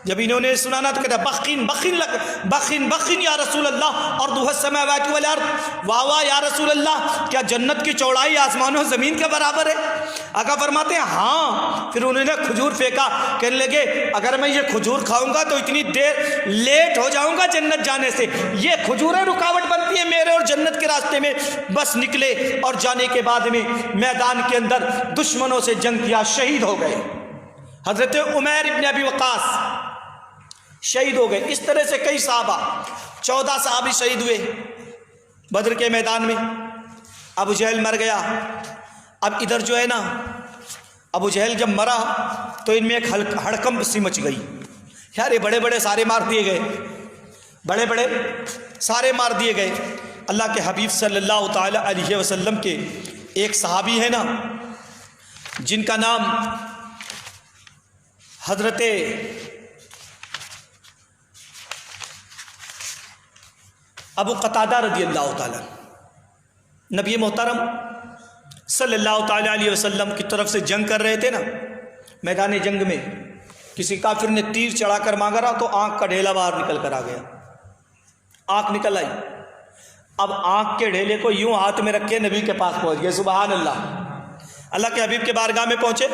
جب انہوں نے سنا نا تو کہتا بخین یا رسول اللہ ارضها السماوات والارض، واہ واہ یا رسول اللہ، کیا جنت کی چوڑائی آسمان و زمین کے برابر ہے؟ آقا فرماتے ہیں ہاں۔ پھر انہوں نے کھجور پھینکا، کہنے لگے اگر میں یہ کھجور کھاؤں گا تو اتنی دیر لیٹ ہو جاؤں گا جنت جانے سے، یہ کھجوریں رکاوٹ بنتی ہیں میرے اور جنت کے راستے میں۔ بس نکلے اور جانے کے بعد میں میدان کے اندر دشمنوں سے جنگ کیا، شہید ہو گئے۔ حضرت عمیر ابن ابی وقاص شہید ہو گئے۔ اس طرح سے کئی صحابہ، 14 صحابی شہید ہوئے بدر کے میدان میں۔ ابو جہل مر گیا۔ اب ادھر جو ہے نا ابو جہل جب مرا تو ان میں ایک ہڑکمپ سی مچ گئی، یار یہ بڑے بڑے سارے مار دیے گئے، بڑے بڑے سارے مار دیے گئے۔ اللہ کے حبیب صلی اللہ تعالی علیہ وسلم کے ایک صحابی ہے نا جن کا نام حضرت ابو قتادہ رضی اللہ تعالیٰ، نبی محترم صلی اللہ تعالیٰ علیہ وسلم کی طرف سے جنگ کر رہے تھے نا، میدان جنگ میں کسی کافر نے تیر چڑھا کر مانگا رہا تو آنکھ کا ڈھیلا باہر نکل کر آ گیا، آنکھ نکل آئی۔ اب آنکھ کے ڈھیلے کو یوں ہاتھ میں رکھ کے نبی کے پاس پہنچ گئے. سبحان اللہ. اللہ کے حبیب کے بارگاہ میں پہنچے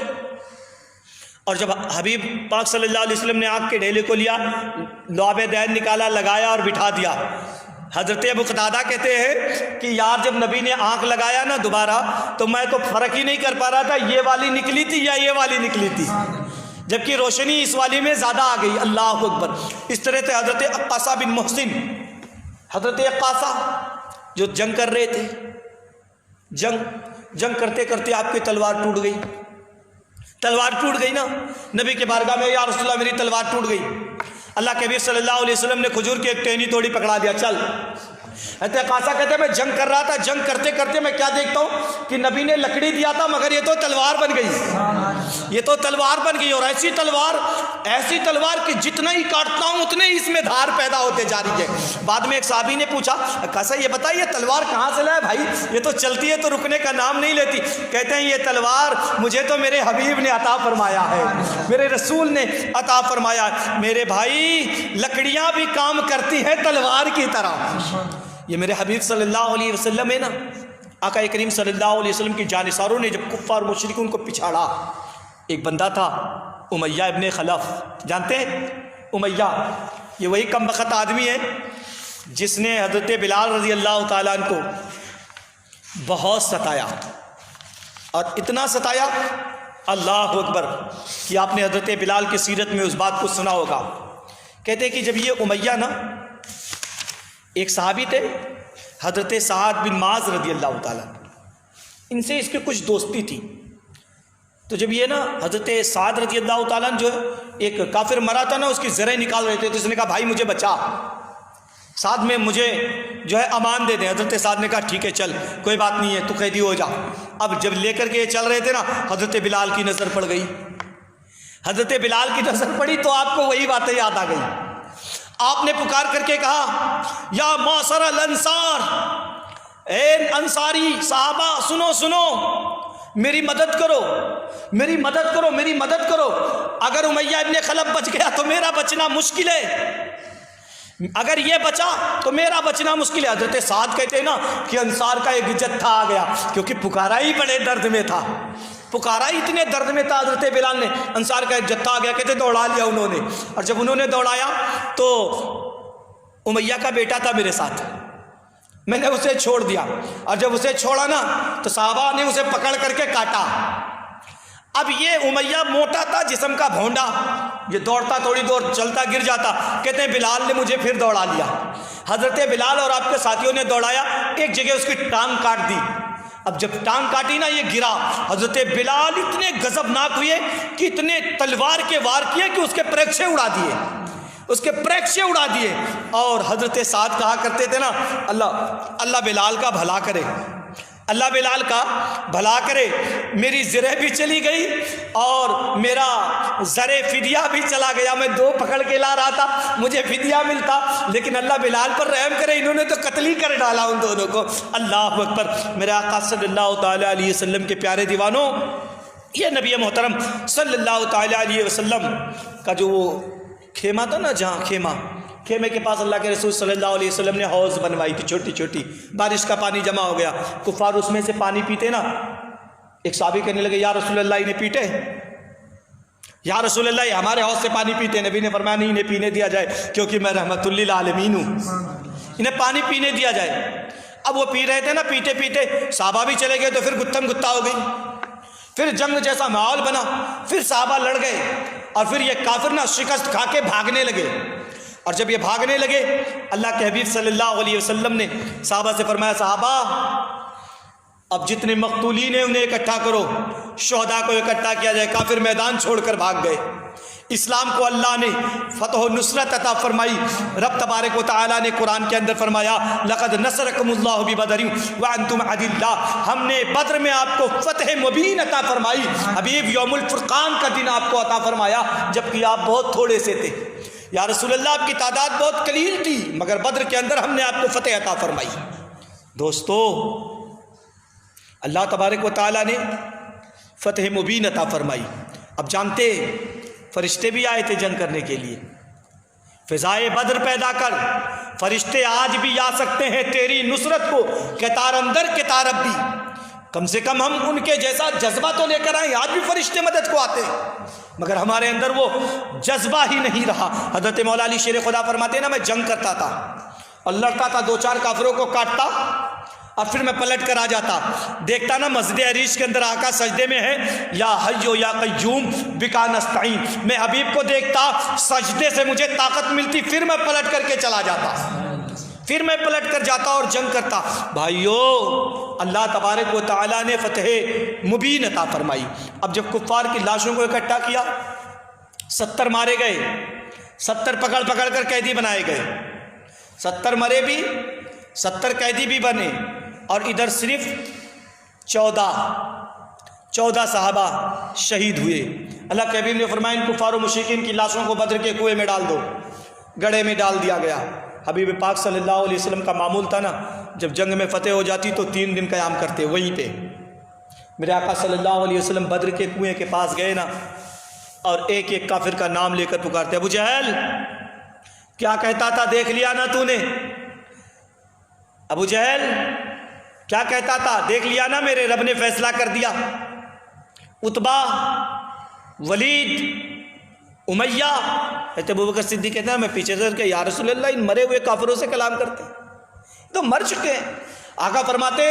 اور جب حبیب پاک صلی اللہ علیہ وسلم نے آنکھ کے ڈھیلے کو لیا, لعاب دین نکالا, لگایا اور بٹھا دیا. حضرت ابو قتادہ کہتے ہیں کہ یار جب نبی نے آنکھ لگایا نا دوبارہ, تو میں تو فرق ہی نہیں کر پا رہا تھا یہ والی نکلی تھی یا یہ والی نکلی تھی, جبکہ روشنی اس والی میں زیادہ آ گئی. اللہ اکبر. اس طرح سے حضرت عقاسہ بن محسن, حضرت عقاسہ جو جنگ کر رہے تھے, جنگ کرتے کرتے آپ کی تلوار ٹوٹ گئی. تلوار ٹوٹ گئی نا, نبی کے بارگاہ میں یا رسول اللہ میری تلوار ٹوٹ گئی. اللہ کے نبی صلی اللہ علیہ وسلم نے کھجور کی ایک ٹہنی توڑی, پکڑا دیا, چل. قاسہ کہتے ہیں میں جنگ کر رہا تھا, جنگ کرتے کرتے میں کیا دیکھتا ہوں کہ نبی نے لکڑی دیا تھا مگر یہ تو تلوار بن گئی, یہ تو تلوار بن گئی. اور ایسی تلوار کہ جتنا ہی کاٹتا ہوں اتنے ہی اس میں دھار پیدا ہوتے جا رہی ہے. بعد میں ایک صحابی نے پوچھا, قاسہ یہ بتا یہ تلوار کہاں سے لائے بھائی, یہ تو چلتی ہے تو رکنے کا نام نہیں لیتی. کہتے ہیں یہ تلوار مجھے تو میرے حبیب نے عطا فرمایا ہے, میرے رسول نے عطا فرمایا. میرے بھائی لکڑیاں بھی کام کرتی ہیں تلوار کی طرح. یہ میرے حبیب صلی اللہ علیہ وسلم ہے نا. آقا کریم صلی اللہ علیہ وسلم کی جانثاروں نے جب کفار مشرکین کو پچھاڑا, ایک بندہ تھا امیہ ابن خلف, جانتے ہیں امیہ, یہ وہی کم بخت آدمی ہے جس نے حضرت بلال رضی اللہ تعالیٰ عنہ کو بہت ستایا, اور اتنا ستایا اللہ اکبر کہ آپ نے حضرت بلال کی سیرت میں اس بات کو سنا ہوگا. کہتے ہیں کہ جب یہ امیہ نا, ایک صحابی تھے حضرت سعد بن معاذ رضی اللہ تعالیٰ, ان سے اس کی کچھ دوستی تھی. تو جب یہ نا حضرت سعد رضی اللہ تعالیٰ جو ہے ایک کافر مرا تھا نا, اس کی زرعیں نکال رہے تھے, تو اس نے کہا بھائی مجھے بچا, سعد میں مجھے جو ہے امان دے دیں. حضرت سعد نے کہا ٹھیک ہے چل, کوئی بات نہیں ہے, تو قیدی ہو جا. اب جب لے کر کے یہ چل رہے تھے نا, حضرت بلال کی نظر پڑ گئی. حضرت بلال کی نظر پڑی تو آپ کو وہی باتیں یاد آ گئی. آپ نے پکار کر کے کہا یا معاشر الانصار, اے انصاری صحابہ سنو سنو, میری مدد کرو, میری مدد کرو, میری مدد کرو. اگر امیہ ابن خلف بچ گیا تو میرا بچنا مشکل ہے, اگر یہ بچا تو میرا بچنا مشکل ہے. حضرت سعد کہتے ہیں نا کہ انصار کا ایک جتھا آ گیا, کیونکہ پکارا ہی بڑے درد میں تھا, پکارا ہی اتنے درد میں تھا حضرت بلال نے. انصار کا ایک جتھا آ گیا, کہتے دوڑا لیا انہوں نے. اور جب انہوں نے دوڑایا تو امیہ کا بیٹا تھا میرے ساتھ, میں نے اسے چھوڑ دیا. اور جب اسے چھوڑا نا تو صحابہ نے اسے پکڑ کر کے کاٹا. اب یہ امیہ موٹا تھا, جسم کا بھونڈا, یہ دوڑتا تھوڑی دور چلتا گر جاتا. کہتے ہیں بلال نے مجھے پھر دوڑا لیا. حضرت بلال اور آپ کے ساتھیوں نے دوڑایا, ایک جگہ اس کی ٹانگ کاٹ دی. اب جب ٹانگ کاٹی نا, یہ گرا. حضرت بلال اتنے غضبناک ہوئے کہ اتنے تلوار کے وار کیے کہ اس کے پریکشے اڑا دیے, اس کے پریکشے اڑا دیے. اور حضرت سعد کہا کرتے تھے نا, اللہ بلال کا بھلا کرے, اللہ بلال کا بھلا کرے. میری زرہ بھی چلی گئی اور میرا زر فدیہ بھی چلا گیا. میں دو پکڑ کے لا رہا تھا, مجھے فدیہ ملتا, لیکن اللہ بلال پر رحم کرے, انہوں نے تو قتل ہی کر ڈالا ان دونوں کو. اللہ اکبر. میرے آقا صلی اللہ تعالیٰ علیہ وسلم کے پیارے دیوانوں, یہ نبی محترم صلی اللہ تعالیٰ علیہ وسلم کا جو وہ خیمہ تھا نا, جہاں خیمے کے پاس اللہ کے رسول صلی اللہ علیہ وسلم نے حوض بنوائی تھی چھوٹی چھوٹی, بارش کا پانی جمع ہو گیا, کفار اس میں سے پانی پیتے نا. ایک صحابی کہنے لگے یا رسول اللہ انہیں پیٹے, یا رسول اللہ ہمارے حوض سے پانی پیتے. نبی نے فرمایا نہیں, انہیں پینے دیا جائے کیونکہ میں رحمت للعالمین ہوں, انہیں پانی پینے دیا جائے. اب وہ پی رہے تھے نا, پیتے پیتے صحابہ بھی چلے گئے تو پھر گتھم گتا ہو گئی. پھر جنگ جیسا ماحول بنا, پھر صحابہ لڑ گئے, اور پھر یہ کافر نا شکست کھا کے بھاگنے لگے. اور جب یہ بھاگنے لگے, اللہ کے حبیب صلی اللہ علیہ وسلم نے صحابہ سے فرمایا صحابہ اب جتنے مقتولین ہیں انہیں اکٹھا کرو, شہداء کو اکٹھا کیا جائے. کافر میدان چھوڑ کر بھاگ گئے. اسلام کو اللہ نے فتح و نصرت عطا فرمائی. رب تبارک و تعالیٰ نے قرآن کے اندر فرمایا لقد نصرکم اللہ ببدر وانتم اذلہ, ہم نے بدر میں آپ کو فتح مبین عطا فرمائی. حبیب یوم الفرقان کا دن آپ کو عطا فرمایا جبکہ آپ بہت تھوڑے سے تھے. یا رسول اللہ آپ کی تعداد بہت قلیل تھی, مگر بدر کے اندر ہم نے آپ کو فتح عطا فرمائی. دوستو اللہ تبارک و تعالیٰ نے فتح مبین عطا فرمائی. اب جانتے فرشتے بھی آئے تھے جنگ کرنے کے لیے, فضائے بدر پیدا کر، فرشتے آج بھی آ سکتے ہیں تیری نصرت کو کتار اندر کتار اب بھی، کم سے کم ہم ان کے جیسا جذبہ تو لے کر آئیں۔ آج بھی فرشتے مدد کو آتے ہیں مگر ہمارے اندر وہ جذبہ ہی نہیں رہا۔ حضرت مولا علی شیر خدا فرماتے ہیں نا، میں جنگ کرتا تھا اور لڑتا تھا، 2-4 کافروں کو کاٹتا اور پھر میں پلٹ کر آ جاتا، دیکھتا نا مسجد عریش کے اندر آقا سجدے میں ہے، یا حیو یا قیوم بکا نستعین، میں حبیب کو دیکھتا، سجدے سے مجھے طاقت ملتی، پھر میں پلٹ کر کے چلا جاتا، پھر میں پلٹ کر جاتا اور جنگ کرتا۔ بھائیو، اللہ تبارک و تعالیٰ نے فتح مبین عطا فرمائی۔ اب جب کفار کی لاشوں کو اکٹھا کیا، 70 مارے گئے، 70 پکڑ پکڑ کر قیدی بنائے گئے، 70 مرے بھی، 70 قیدی بھی بنے، اور ادھر صرف 14 صحابہ شہید ہوئے۔ اللہ کے حبیب نے فرمایا ان کفار و مشرکین کی لاشوں کو بدر کے کنویں میں ڈال دو، گڑھے میں ڈال دیا گیا۔ حبیب پاک صلی اللہ علیہ وسلم کا معمول تھا نا، جب جنگ میں فتح ہو جاتی تو 3 دن قیام کرتے وہیں پہ۔ میرے آقا صلی اللہ علیہ وسلم بدر کے کنویں کے پاس گئے نا، اور ایک ایک کافر کا نام لے کر پکارتے، ابو جہل کیا کہتا تھا دیکھ لیا نا تو نے؟ ابو جہل کیا کہتا تھا دیکھ لیا نا، میرے رب نے فیصلہ کر دیا۔ عتبہ، ولید، امیہ، ابو بکر صدیق کہتے ہیں میں پیچھے سے کہ یا رسول اللہ ان مرے ہوئے کافروں سے کلام کرتے ہیں، تو مر چکے ہیں۔ آقا فرماتے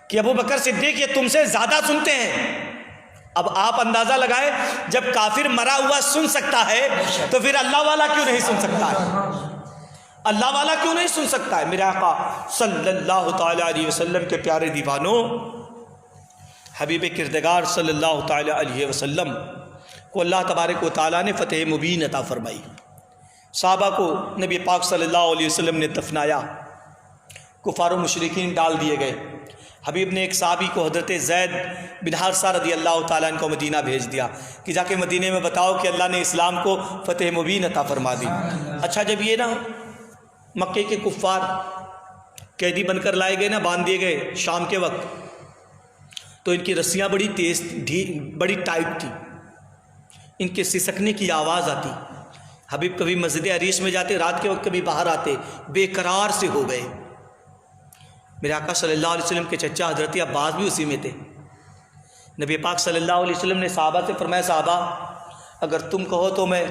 کہ ابو بکر صدیق یہ تم سے زیادہ سنتے ہیں۔ اب آپ اندازہ لگائیں، جب کافر مرا ہوا سن سکتا ہے تو پھر اللہ والا کیوں نہیں سن سکتا ہے؟ اللہ والا کیوں نہیں سن سکتا ہے؟ میرے آقا صلی اللہ تعالی علیہ وسلم کے پیارے دیوانوں، حبیب کردگار صلی اللہ تعالی علیہ وسلم کو اللہ تبارک و تعالیٰ نے فتح مبین عطا فرمائی۔ صحابہ کو نبی پاک صلی اللہ علیہ وسلم نے دفنایا، کفار و مشرکین ڈال دیے گئے۔ حبیب نے ایک صحابی کو حضرت زید بن حارثہ رضی اللہ تعالیٰ عنہ کو مدینہ بھیج دیا کہ جا کے مدینہ میں بتاؤ کہ اللہ نے اسلام کو فتح مبین عطا فرما دی۔ اچھا، جب یہ نا مکے کے کفار قیدی بن کر لائے گئے نا، باندھ دیے گئے شام کے وقت، تو ان کی رسیاں بڑی تیز بڑی ٹائٹ تھی، ان کے سسکنے کی آواز آتی۔ حبیب کبھی مسجد عریش میں جاتے، رات کے وقت کبھی باہر آتے، بے قرار سے ہو گئے۔ میرے آقا صلی اللہ علیہ وسلم کے چچا حضرت عباس بھی اسی میں تھے۔ نبی پاک صلی اللہ علیہ وسلم نے صحابہ سے فرمایا صحابہ اگر تم کہو تو میں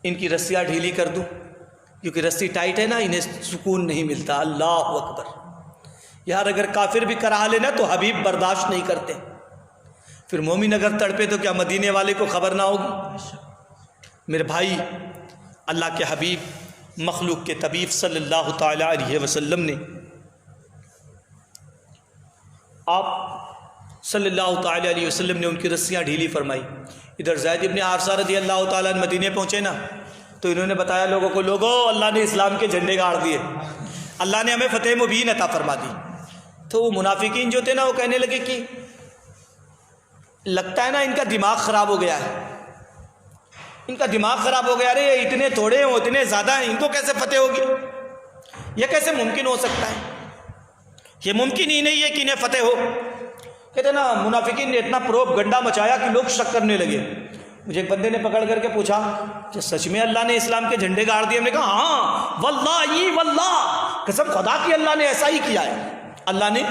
ان کی رسیاں ڈھیلی کر دوں، کیونکہ رسی ٹائٹ ہے نا، انہیں سکون نہیں ملتا۔ اللہ اکبر! یار اگر کافر بھی کرا لینا تو حبیب برداشت نہیں کرتے، پھر مومن اگر تڑپے تو کیا مدینے والے کو خبر نہ ہوگی؟ میرے بھائی، اللہ کے حبیب مخلوق کے طبیب صلی اللہ تعالی علیہ وسلم نے آپ صلی اللہ تعالی علیہ وسلم نے ان کی رسیاں ڈھیلی فرمائی۔ ادھر زید بن حارثہ رضی اللہ تعالیٰ عنہ مدینے پہنچے نا، تو انہوں نے بتایا لوگوں کو، لوگوں اللہ نے اسلام کے جھنڈے گاڑ دیے، اللہ نے ہمیں فتح مبین عطا فرما دی۔ تو وہ منافقین جو تھے نا، وہ کہنے لگے کہ لگتا ہے نا ان کا دماغ خراب ہو گیا ہے، ان کا دماغ خراب ہو گیا، ارے اتنے تھوڑے ہیں اتنے زیادہ ہیں، ان کو کیسے فتح ہوگی؟ یہ کیسے ممکن ہو سکتا ہے؟ یہ ممکن ہی نہیں ہے کہ انہیں فتح ہو۔ کہتے نا منافقین نے اتنا پروپ گنڈا مچایا کہ لوگ شک کرنے لگے۔ مجھے ایک بندے نے پکڑ کر کے پوچھا کہ سچ میں اللہ نے اسلام کے جھنڈے گاڑ دیے؟ ہم نے کہا ہاں واللہ واللہ، قسم خدا کی اللہ نے ایسا ہی کیا ہے، اللہ نے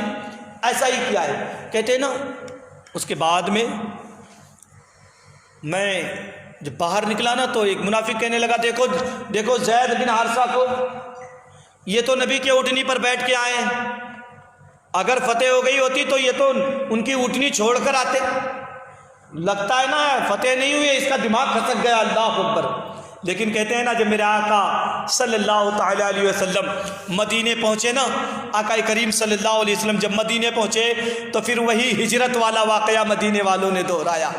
ایسا ہی کیا ہے۔ کہتے ہیں نا اس کے بعد میں جب باہر نکلا نا تو ایک منافق کہنے لگا دیکھو زید بن حارثہ کو، یہ تو نبی کے اونٹنی پر بیٹھ کے آئے ہیں، اگر فتح ہو گئی ہوتی تو یہ تو ان کی اونٹنی چھوڑ کر آتے، لگتا ہے نا فتح نہیں ہوئی، اس کا دماغ کھسک گیا۔ اللہ اکبر! لیکن کہتے ہیں نا جب میرے آقا صلی اللہ تعالی علیہ وسلم مدینے پہنچے نا، آقا کریم صلی اللہ علیہ وسلم جب مدینے پہنچے تو پھر وہی ہجرت والا واقعہ مدینے والوں نے دہرایا،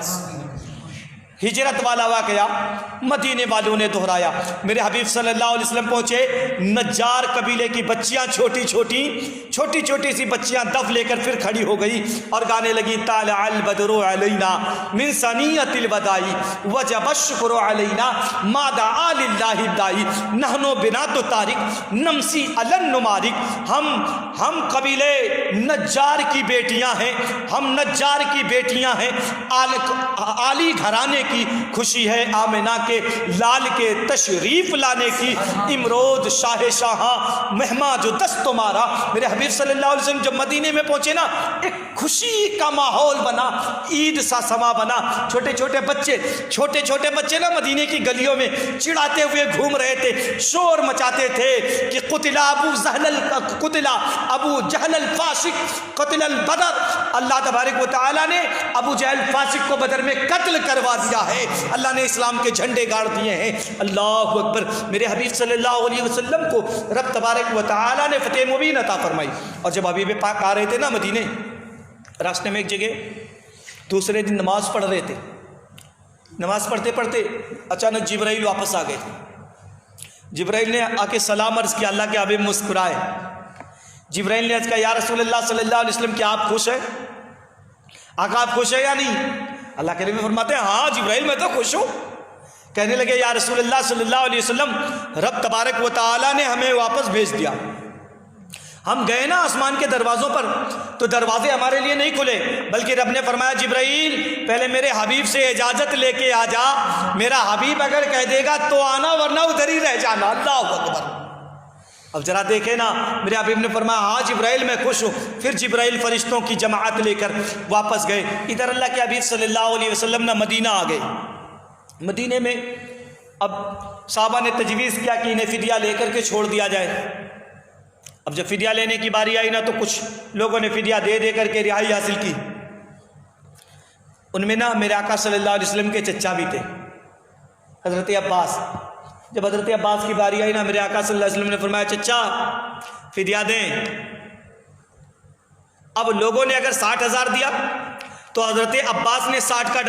ہجرت والا واقعہ مدینے والوں نے دہرایا۔ میرے حبیب صلی اللہ علیہ وسلم پہنچے، نجار قبیلے کی بچیاں چھوٹی چھوٹی سی بچیاں دف لے کر پھر کھڑی ہو گئی اور گانے لگی طالع البدر علینا من ثنیۃ الوداع وجب الشکر علینا ما دعا للہ الداعی نحن بنات طارق نمسی علی النمارق۔ ہم قبیلے نجار کی بیٹیاں ہیں، ہم نجار کی بیٹیاں ہیں، عالی گھرانے کی خوشی ہے آمنہ کے لال کے تشریف لانے کی، امروز شاہ شاہاں مہماں جو دست تمہارا۔ میرے حبیب صلی اللہ علیہ وسلم جب مدینے میں پہنچے نا، ایک خوشی کا ماحول بنا، عید سا سما بنا۔ چھوٹے چھوٹے بچے نا مدینے کی گلیوں میں چڑھاتے ہوئے گھوم رہے تھے، شور مچاتے تھے کہ قتل ابو جہل الفاسق قتل البدر، اللہ تبارک و تعالیٰ نے ابو جہل فاسق کو بدر میں قتل کروا دیا ہے، اللہ نے اسلام کے جھنڈے گاڑ دیے ہیں۔ اللہ اکبر۔ میرے حبیب صلی اللہ علیہ وسلم کو رب تبارک و تعالیٰ نے فتح مبین عطا فرمائی۔ اور جب حبیب پاک آ رہے تھے نا مدینے، راستے میں ایک جگہ دوسرے دن نماز پڑھ رہے تھے، نماز پڑھتے پڑھتے اچانک جبرائیل واپس آ گئے تھے۔ جبرائیل نے آ کے سلام عرض کیا، اللہ کے حبیب مسکرائے۔ جبرائیل نے عرض کہا یا رسول اللہ صلی اللہ علیہ وسلم، کیا آپ خوش ہیں؟ آقا آپ خوش ہیں یا نہیں؟ اللہ کے نبی فرماتے ہیں ہاں جبرائیل میں تو خوش ہوں۔ کہنے لگے یا رسول اللہ صلی اللہ علیہ وسلم، رب تبارک و تعالیٰ نے ہمیں واپس بھیج دیا۔ ہم گئے نا آسمان کے دروازوں پر تو دروازے ہمارے لیے نہیں کھلے، بلکہ رب نے فرمایا جبرائیل پہلے میرے حبیب سے اجازت لے کے آ جا، میرا حبیب اگر کہہ دے گا تو آنا ورنہ ادھر ہی رہ جانا۔ اللہ اکبر۔ اب ذرا دیکھیں نا، میرے حبیب نے فرمایا ہاں جبرائیل میں خوش ہوں۔ پھر جبرائیل فرشتوں کی جماعت لے کر واپس گئے۔ ادھر اللہ کے حبیب صلی اللہ علیہ وسلم نہ مدینہ آ گئے۔ مدینے میں اب صحابہ نے تجویز کیا کہ انہیں فدیہ لے کر کے چھوڑ دیا جائے۔ اب جب فدیہ لینے کی باری آئی نا تو کچھ لوگوں نے فدیہ دے دے کر کے رہائی حاصل کی۔ ان میں نا میرے آقا صلی اللہ علیہ وسلم کے چچا بھی تھے، حضرت عباس۔ جب حضرت عباس کی باری آئی نا، میرے آقا صلی اللہ علیہ وسلم نے فرمایا چچا فدیہ دیں۔ اب لوگوں نے اگر 60,000 دیا تو حضرت عباس نے 60 کا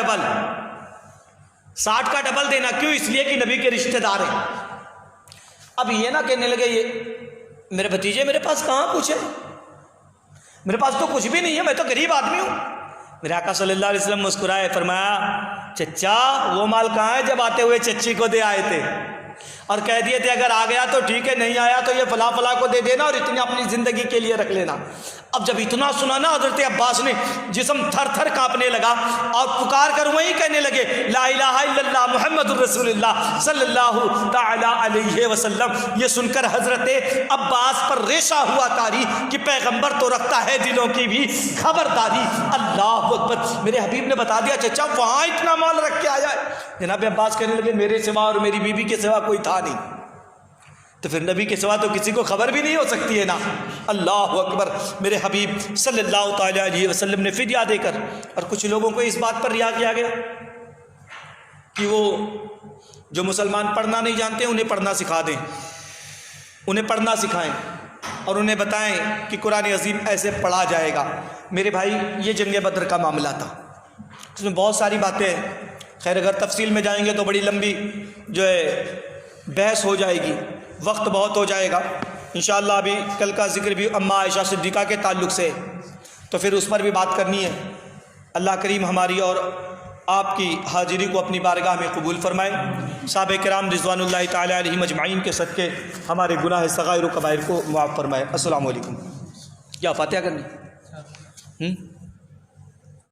ڈبل دینا۔ کیوں؟ اس لیے کہ نبی کے رشتہ دار ہیں۔ اب یہ نہ کہنے لگے یہ میرے بھتیجے میرے پاس کہاں کچھ ہے، میرے پاس تو کچھ بھی نہیں ہے، میں تو غریب آدمی ہوں۔ میرے آقا صلی اللہ علیہ وسلم مسکرائے، فرمایا چچا وہ مال کہاں ہے جب آتے ہوئے چچی کو دے آئے تھے اور کہہ دیے تھے اگر آ گیا تو ٹھیک ہے، نہیں آیا تو یہ فلاں فلاں کو دے دینا اور اتنی اپنی زندگی کے لیے رکھ لینا۔ اب جب اتنا سنا نا حضرت عباس نے جسم تھر تھر کانپنے لگا اور پکار کر وہیں کہنے لگے لا الہ الا اللہ محمد الرسول اللہ صلی اللہ تعالی علیہ وسلم۔ یہ سن کر حضرت عباس پر ریشہ ہوا طاری کہ پیغمبر تو رکھتا ہے دلوں کی بھی خبرداری۔ اللہ اکبر۔ میرے حبیب نے بتا دیا چچا وہاں اتنا مال رکھ کے آیا ہے۔ جناب عباس کہنے لگے میرے سوا اور میری بیوی کے سوا کوئی تھا نہیں، تو پھر نبی کے سوا تو کسی کو خبر بھی نہیں ہو سکتی ہے نا۔ اللہ اکبر۔ میرے حبیب صلی اللہ تعالی علیہ وسلم نے فدیہ دے کر، اور کچھ لوگوں کو اس بات پر رہا کیا گیا کہ وہ جو مسلمان پڑھنا نہیں جانتے انہیں پڑھنا سکھا دیں، انہیں پڑھنا سکھائیں اور انہیں بتائیں کہ قرآن عظیم ایسے پڑھا جائے گا۔ میرے بھائی یہ جنگ بدر کا معاملہ تھا، اس میں بہت ساری باتیں ہیں، خیر اگر تفصیل میں جائیں گے تو بڑی لمبی جو ہے بحث ہو جائے گی، وقت بہت ہو جائے گا۔ انشاءاللہ ابھی کل کا ذکر بھی اماں عائشہ صدیقہ کے تعلق سے تو پھر اس پر بھی بات کرنی ہے۔ اللہ کریم ہماری اور آپ کی حاضری کو اپنی بارگاہ میں قبول فرمائے، صحابہ کرام رضوان اللہ تعالی علیہم اجمعین کے صدقے ہمارے گناہ صغائر و کبائر کو معاف فرمائے۔ السلام علیکم۔ کیا فاتحہ کرنی؟